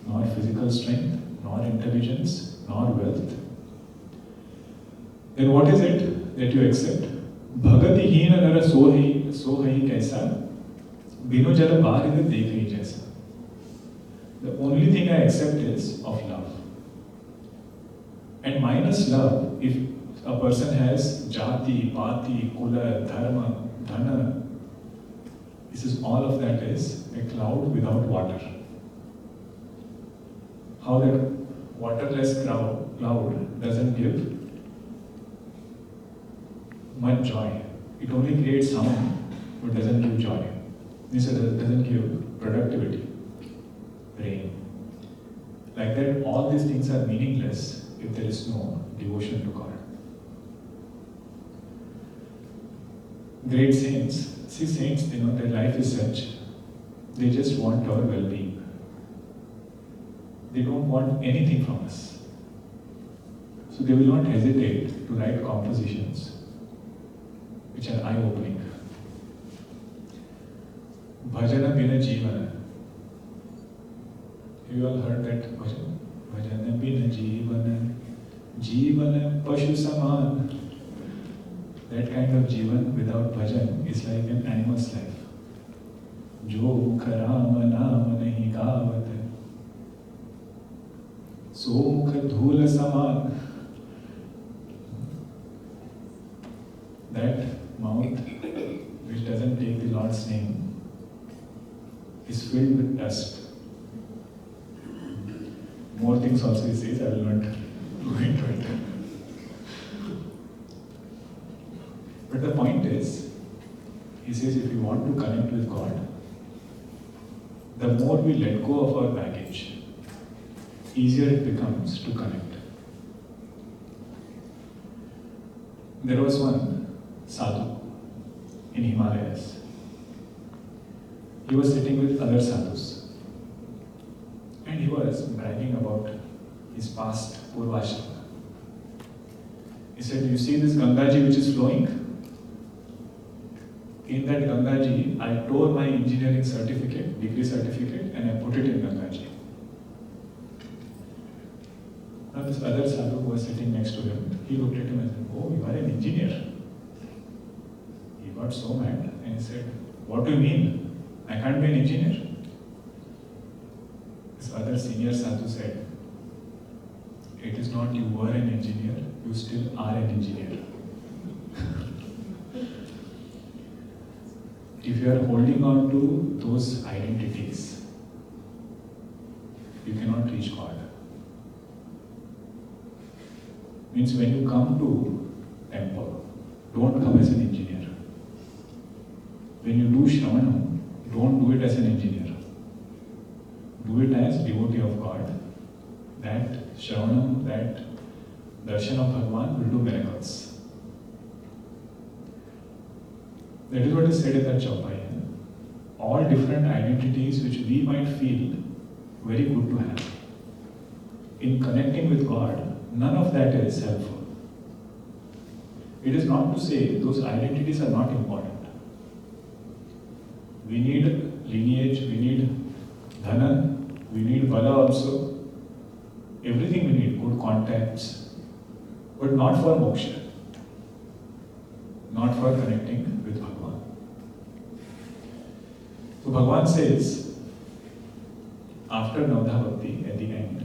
nor physical strength, nor intelligence, nor wealth. Then what is it that you accept? Bhagati hina nara sohai kaisa, bino jala bharida dekhi jaisa. The only thing I accept is of love. And minus love, if a person has jati, pati, kula, dharma, dhana, this is all of that is a cloud without water. How that waterless cloud doesn't give much joy. It only creates sound, but doesn't give joy. This doesn't give productivity, rain. Like that, all these things are meaningless if there is no devotion to God. Great saints, see saints, their life is such, they just want our well-being. They don't want anything from us. So they will not hesitate to write compositions which are eye-opening. Bhajana bina jivana. Have you all heard that bhajan? Bhajana bina jivana, jivana pashu saman. That kind of jivan without bhajan is like an animal's life. Jo mukha Rama naam nahi gavat, Somukha dhula saman. That mouth which doesn't take the Lord's name is filled with dust. More things also he says, I will not go into it. But the point is, he says if we want to connect with God, the more we let go of our baggage, easier it becomes to connect. There was one sadhu in Himalayas. He was sitting with other sadhus and he was bragging about his past Purvashrama. He said, you see this Gangaji which is flowing? In that Gangaji, I tore my engineering certificate, degree certificate, and I put it in Gangaji. Now this other sadhu who was sitting next to him, he looked at him and said, oh, you are an engineer. He got so mad and he said, what do you mean? I can't be an engineer. This other senior sadhu said, it is not you were an engineer, you still are an engineer. If you are holding on to those identities, you cannot reach God. Means when you come to temple, don't come as an engineer. When you do Shravanam, don't do it as an engineer. Do it as devotee of God. That Shravanam, that darshan of Bhagavan will do miracles. That is what is said in that Chaupaya. All different identities which we might feel very good to have. In connecting with God, none of that is helpful. It is not to say those identities are not important. We need lineage, we need dhana, we need bala also. Everything we need, good contacts, but not for moksha, not for connecting with Bhagavan. So Bhagavan says, after Navadha Bhakti, at the end,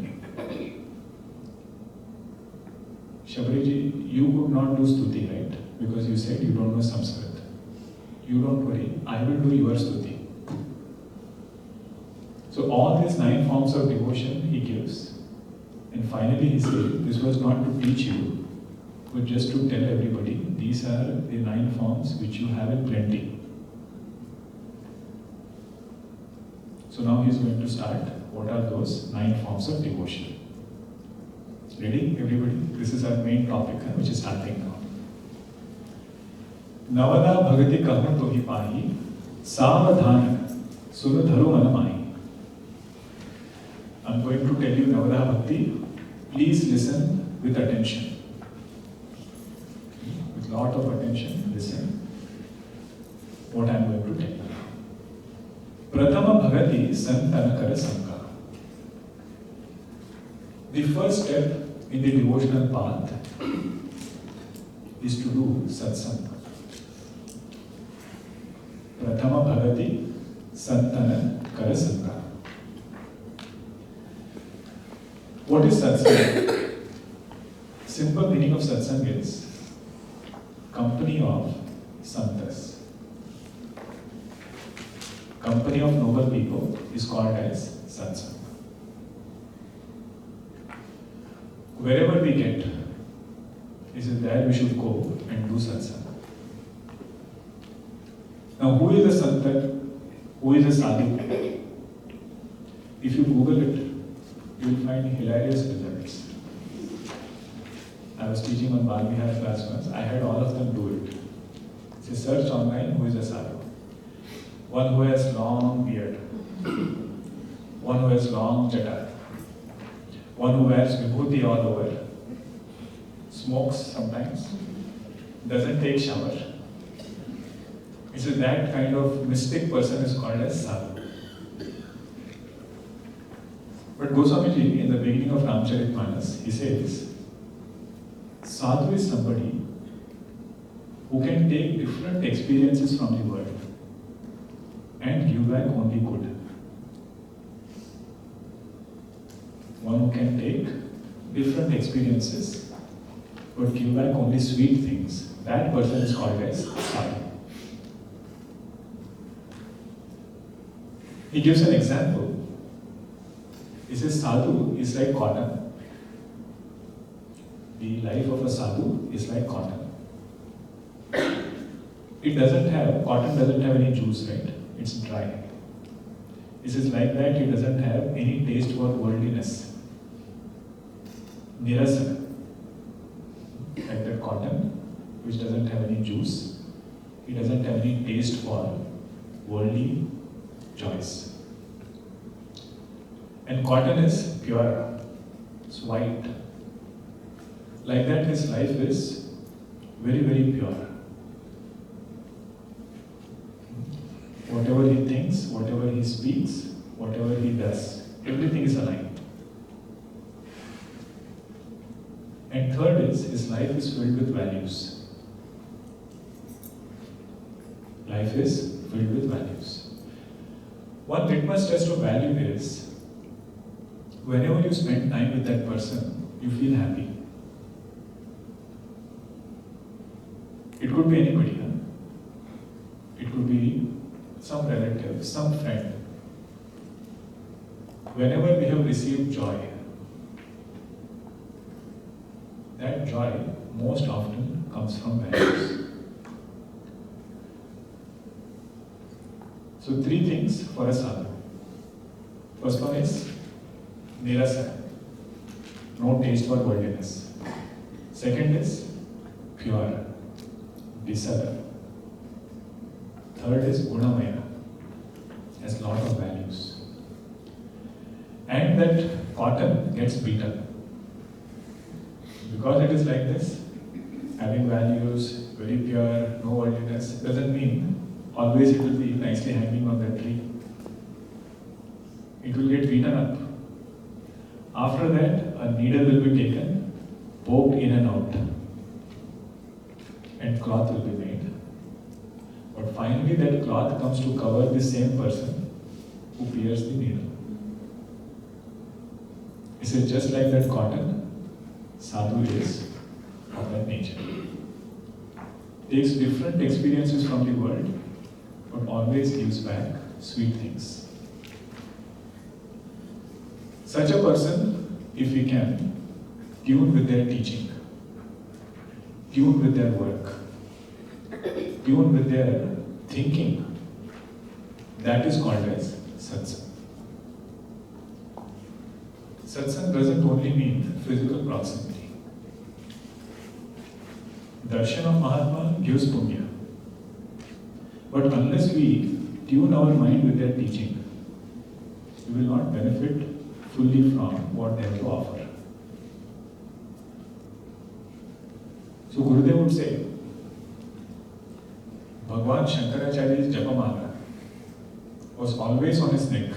Shabariji, you could not do stuti, right? Because you said you don't know Sanskrit. You don't worry, I will do your stuti. So all these 9 forms of devotion he gives. And finally he said, this was not to teach you, but just to tell everybody, these are the 9 forms which you have in plenty. So now he is going to start, what are those 9 forms of devotion. Ready, everybody? This is our main topic, which is starting now. Navadha bhagati kahu tohi pahi, savadhana sunu dharu manamahi. I'm going to tell you Navadha Bhakti. Please listen with attention. With lot of attention, listen what I'm going to tell you. Prathama Bhagati Santanakara Sangha. The first step in the devotional path is to do Satsanga. Prathama Bhagati Santanakara Sangha. What is Satsanga? Simple meaning of Satsanga is company of Santas. Company of noble people is called as Satsanga. Wherever we get, is it there we should go and do Satsanga. Now who is a Santa? Who is a Sadhu? If you Google it, you will find hilarious results. I was teaching on Bal Vihar class once. I had all of them do it. It's a search online, who is a sadhu. One who has long beard. One who has long jata. One who wears vibhuti all over. Smokes sometimes. Doesn't take shower. It's that kind of mystic person is called as sadhu. But Goswamiji, in the beginning of Rāmacharitamānas, he says, sadhu is somebody who can take different experiences from the world and give back only good. one who can take different experiences but give back only sweet things. That person is called as sadhu. He gives an example. He says sadhu is like cotton. The life of a sadhu is like cotton. Cotton doesn't have any juice, right? It's dry. It is like that, it doesn't have any taste for worldliness. Nirasana. Like that cotton, which doesn't have any juice, it doesn't have any taste for worldly joys. And cotton is pure, it's white. Like that, his life is very, very pure. Whatever he thinks, whatever he speaks, whatever he does, everything is aligned. And third is, his life is filled with values. Life is filled with values. One litmus test of value is, whenever you spend time with that person, you feel happy. It could be anybody, huh? It could be some relative, some friend. Whenever we have received joy, that joy most often comes from values. So 3 things for a sadhu. First one is nirasana, no taste for worldliness. Second is pure, visada. Third is gunamaya, has lot of values. And that cotton gets beaten. Because it is like this, having values, very pure, no worldliness, doesn't mean always it will be nicely hanging on that tree. It will get beaten up. After that, a needle will be taken, poked in and out, and cloth will be made. But finally that cloth comes to cover the same person who pierced the needle. He says, just like that cotton, sadhu is of that nature. Takes different experiences from the world, but always gives back sweet things. Such a person, if we can, tune with their teaching, tune with their work, tune with their thinking, that is called as satsang. Satsang doesn't only mean physical proximity. Darshan of Mahatma gives punya. But unless we tune our mind with their teaching, we will not benefit fully from what they have to offer. So Gurudev would say, Bhagwan Shankaracharya's Japamala was always on his neck,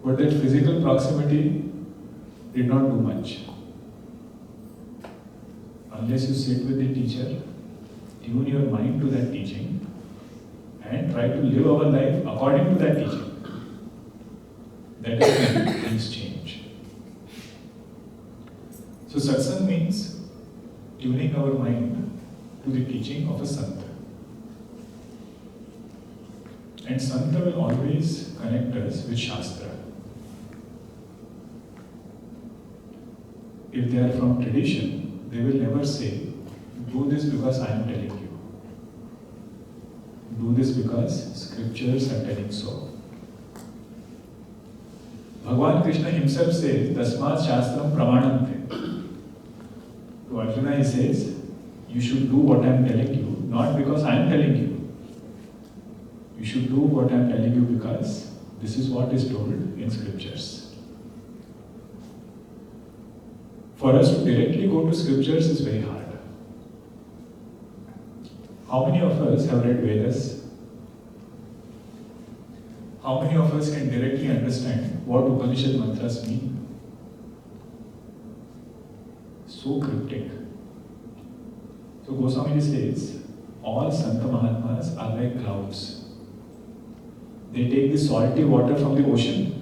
but that physical proximity did not do much. Unless you sit with the teacher, tune your mind to that teaching, and try to live our life according to that teaching. That is when things change. So satsang means tuning our mind to the teaching of a santa. And santa will always connect us with shastra. If they are from tradition, they will never say, do this because I am telling you. Do this because scriptures are telling so. Bhagwan Krishna himself says, Tasmat Shastram Pramanante. To Arjuna he says, you should do what I am telling you, not because I am telling you. You should do what I am telling you because this is what is told in scriptures. For us to directly go to scriptures is very hard. How many of us have read Vedas? How many of us can directly understand what Upanishad mantras mean? So cryptic. So Goswami says, all Santa Mahatmas are like clouds. They take the salty water from the ocean,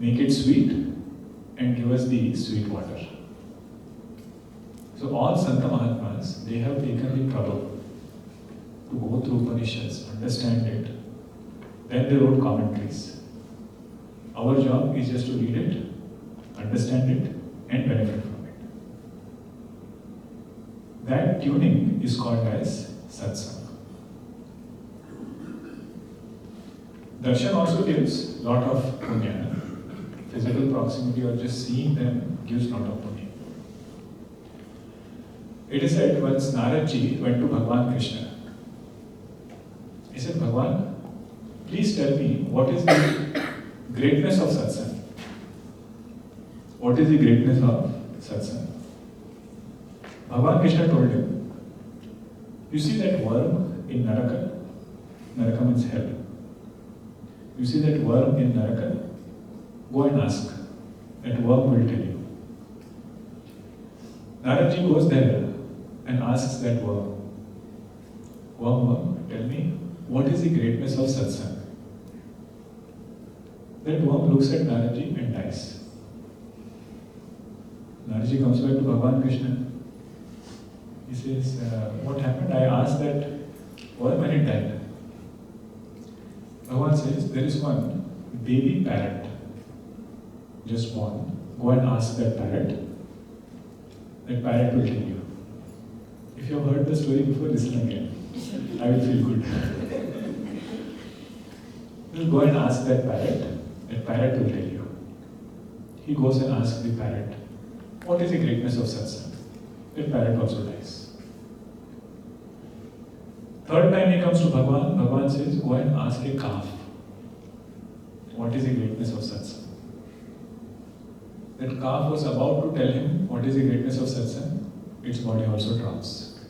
make it sweet and give us the sweet water. So all Santa Mahatmas, they have taken the trouble to go through Upanishads, understand it. Then they wrote commentaries. Our job is just to read it, understand it, and benefit from it. That tuning is called as Satsanga. Darshan also gives lot of punya. Physical proximity or just seeing them gives lot of punya. It is said once Naradji went to Bhagavan Krishna. He said, Bhagavan, please tell me what is the greatness of satsang? What is the greatness of satsang? Bhagavan Krishna told him, you see that worm in Naraka? Naraka means hell. You see that worm in Naraka? Go and ask. That worm will tell you. Naradji goes there and asks that worm, worm, tell me, what is the greatness of satsang? That worm looks at Naradji and dies. Naradji comes back to Bhagavan Krishna. He says, what happened? I asked that worm and it died. Bhagavan says, there is one baby parrot, just born. Go and ask that parrot. That parrot will tell you. If you have heard the story before, listen again. I will feel good. You go and ask that parrot will tell you. He goes and asks the parrot, what is the greatness of satsang? That parrot also dies. Third time he comes to Bhagavan, Bhagavan says, go and ask a calf, what is the greatness of satsang? That calf was about to tell him what is the greatness of satsang, its body also drops.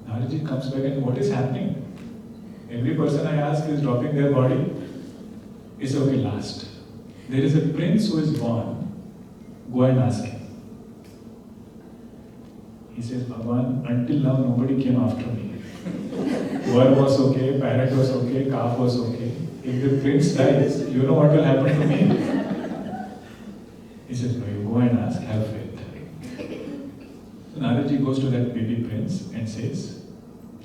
Naradji comes back and what is happening? Every person I ask is dropping their body. He says, okay, last. There is a prince who is born. Go and ask him. He says, Bhagavan, until now nobody came after me. Worm was okay, parrot was okay, calf was okay. If the prince dies, you know what will happen to me? He says, no, you go and ask, have faith. So Naradji goes to that baby prince and says,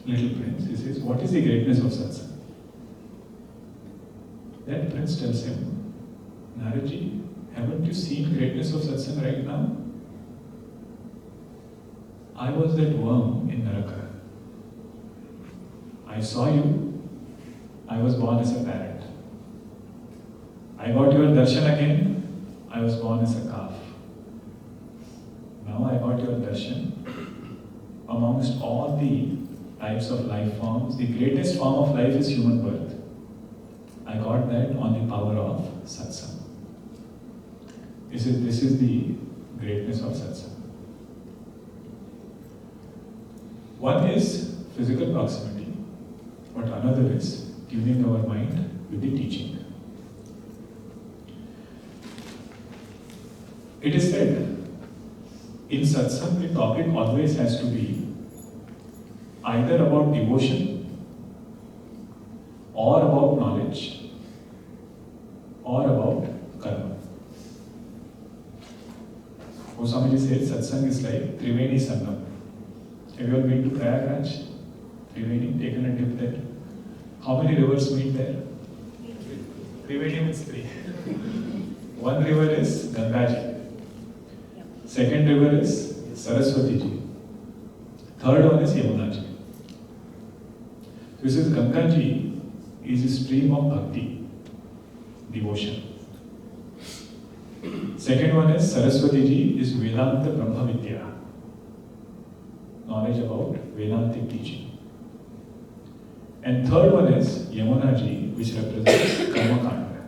little prince, he says, what is the greatness of satsang? That prince tells him, Naradji, haven't you seen greatness of satsang right now? I was that worm in Naraka. I saw you. I was born as a parrot. I got your darshan again. I was born as a calf. Now I got your darshan. Amongst all the types of life forms, the greatest form of life is human birth. I got that on the power of satsang. This is the greatness of satsang. One is physical proximity, but another is tuning our mind with the teaching. It is said, in satsang the topic always has to be either about devotion, or about knowledge, or about karma. Swamiji says satsang is like Triveni Sangam. Have you all been to Prayagraj? Triveni, taken a dip there. How many rivers meet there? Triveni means three. One river is Gangaji. Second river is Saraswati-ji. Third one is Yamuna-ji. This is Gangaji is a stream of bhakti, devotion. Second one is Saraswati-ji is Vedanta Brahma Vidya, knowledge about Vedantic teaching. And third one is Yamuna-ji, which represents Karma Kanda,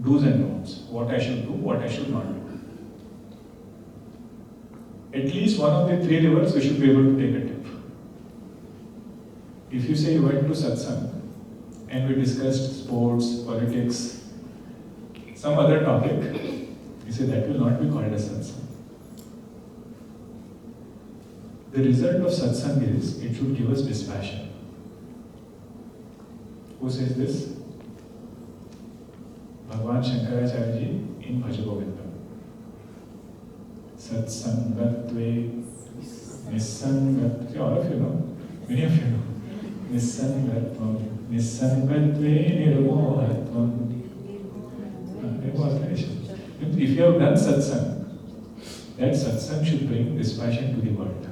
do's and don'ts, what I should do, what I should not do. At least one of the three rivers we should be able to take a dip. If you say you went to satsang and we discussed sports, politics, some other topic, you say that will not be called as satsang. The result of satsang is it should give us dispassion. Who says this? Bhagavan Shankaracharya ji in Bhaja Govindam. Satsangatve Nisangatve, all of you know, many of you know. Nisangatvam Nisangatve Nirmohatvam. If you have done satsang, that satsang should bring dispassion to the world.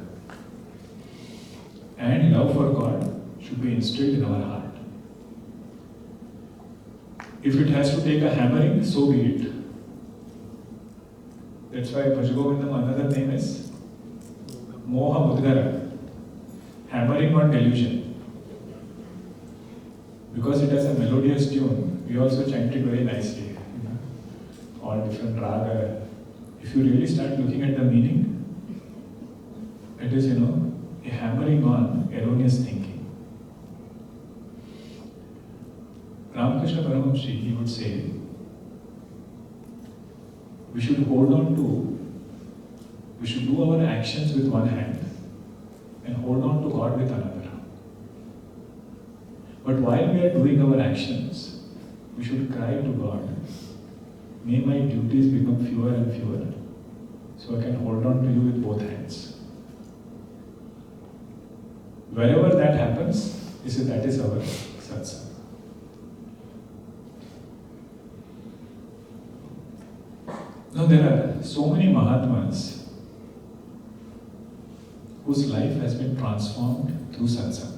And love for God should be instilled in our heart. If it has to take a hammering, so be it. That's why Bhajagovindam, another name is Moha Mudgara, hammering on delusion. Because it has a melodious tune, we also chant it very nicely. All different raga. If you really start looking at the meaning, it is, a hammering on erroneous thinking. Ramakrishna Paramahamsa, he would say, we should do our actions with one hand and hold on to God with another. But while we are doing our actions, we should cry to God, may my duties become fewer and fewer, so I can hold on to you with both hands. Wherever that happens, that is our satsang. Now there are so many Mahatmas whose life has been transformed through satsang.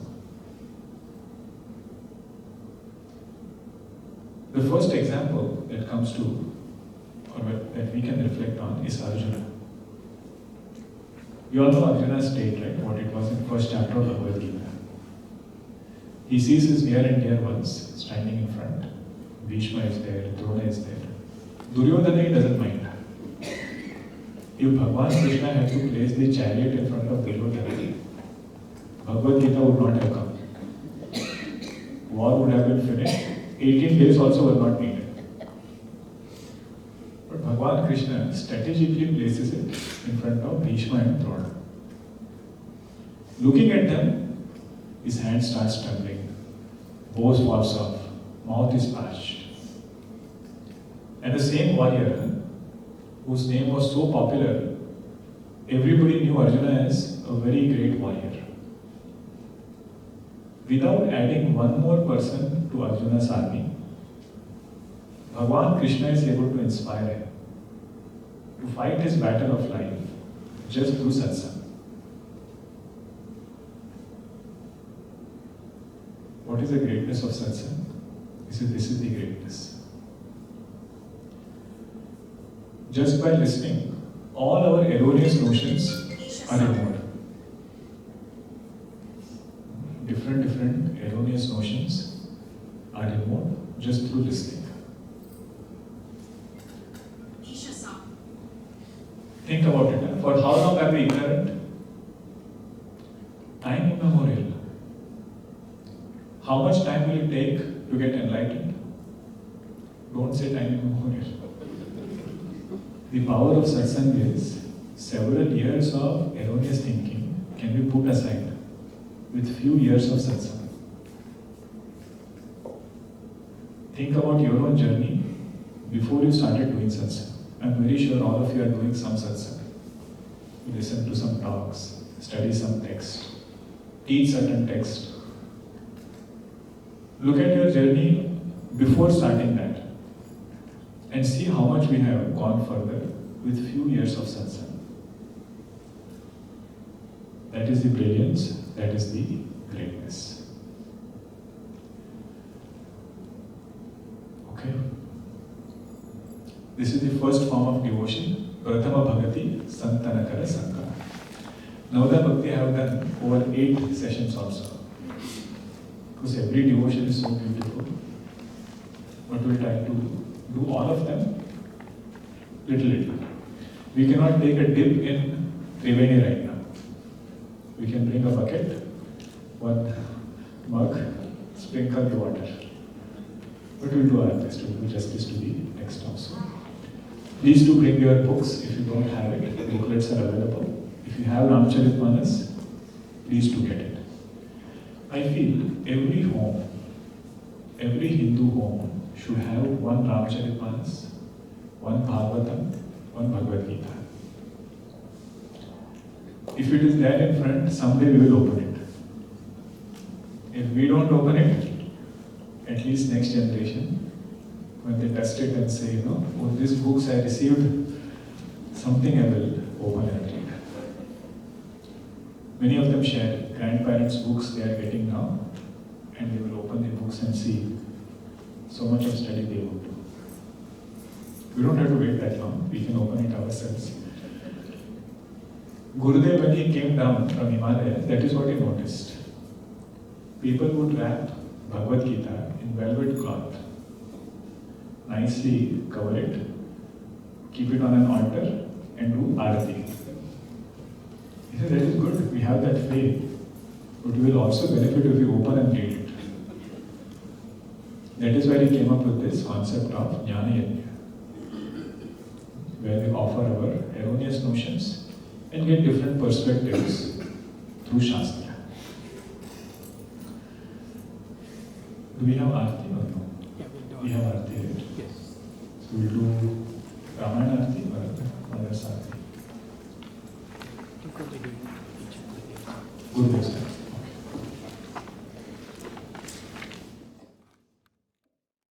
The first example that comes to, or that we can reflect on, is Arjuna. You all know Arjuna's state, right? What it was in first chapter of Bhagavad Gita. He sees his near and dear ones standing in front. Bhishma is there, Drona is there. Duryodhana, he doesn't mind. If Bhagavan Krishna had to place the chariot in front of Duryodhana, Bhagavad Gita would not have come. War would have been finished. 18 days also were not needed. But Bhagavan Krishna strategically places it in front of Bhishma and Drona. Looking at them, his hand starts trembling, voice falls off, mouth is parched. And the same warrior, whose name was so popular, everybody knew Arjuna as a very great warrior. Without adding one more person to Arjuna's army, Bhagavan Krishna is able to inspire him to fight his battle of life just through satsang. What is the greatness of satsang? This is the greatness. Just by listening, all our erroneous notions are removed. Different erroneous notions are removed just through listening. Think about it. For how long are we ignorant? Time immemorial. How much time will it take to get enlightened? Don't say time immemorial. The power of satsang is several years of erroneous thinking can be put aside with few years of satsang. Think about your own journey before you started doing satsang. I'm very sure all of you are doing some satsang. You listen to some talks, study some text, teach certain text. Look at your journey before starting that and see how much we have gone further with few years of satsang. That is the brilliance, that is the greatness. Okay? This is the first form of devotion, Prathama Bhagati Santanakara Sangha. Navadha Bhakti I have done over 8 sessions also. Because every devotion is so beautiful. But we'll try to do all of them little. We cannot take a dip in Triveni right now. We can bring a bucket, one mug, sprinkle the water. But we'll do our best, we'll do justice to the text also. Please do bring your books if you don't have it. The booklets are available. If you have Rāmacharitamānas, please do get it. I feel every home, every Hindu home should have one Rāmacharitamānas, one Bhagavatam, one Bhagavad Gita. If it is there in front, someday we will open it. If we don't open it, at least next generation, when they test it and say, oh, these books I received, something I will open and read. Many of them share grandparents' books they are getting now, and they will open the books and see so much of study they would do. We don't have to wait that long, we can open it ourselves. Gurudev, when he came down from Himalaya, that is what he noticed. People would wrap Bhagavad Gita in velvet cloth, nicely cover it, keep it on an altar, and do arati. He said, that is good, we have that faith, but we will also benefit if we open and read it. That is where he came up with this concept of Jnana Yajna, where we offer our erroneous notions and get different perspectives through Shastra. Do we have Arti or no? Yeah, we'll do We have Arti, right? Yes. So we'll do Ramayana Arti or Mother's Arti? You could be doing each of the days. Good.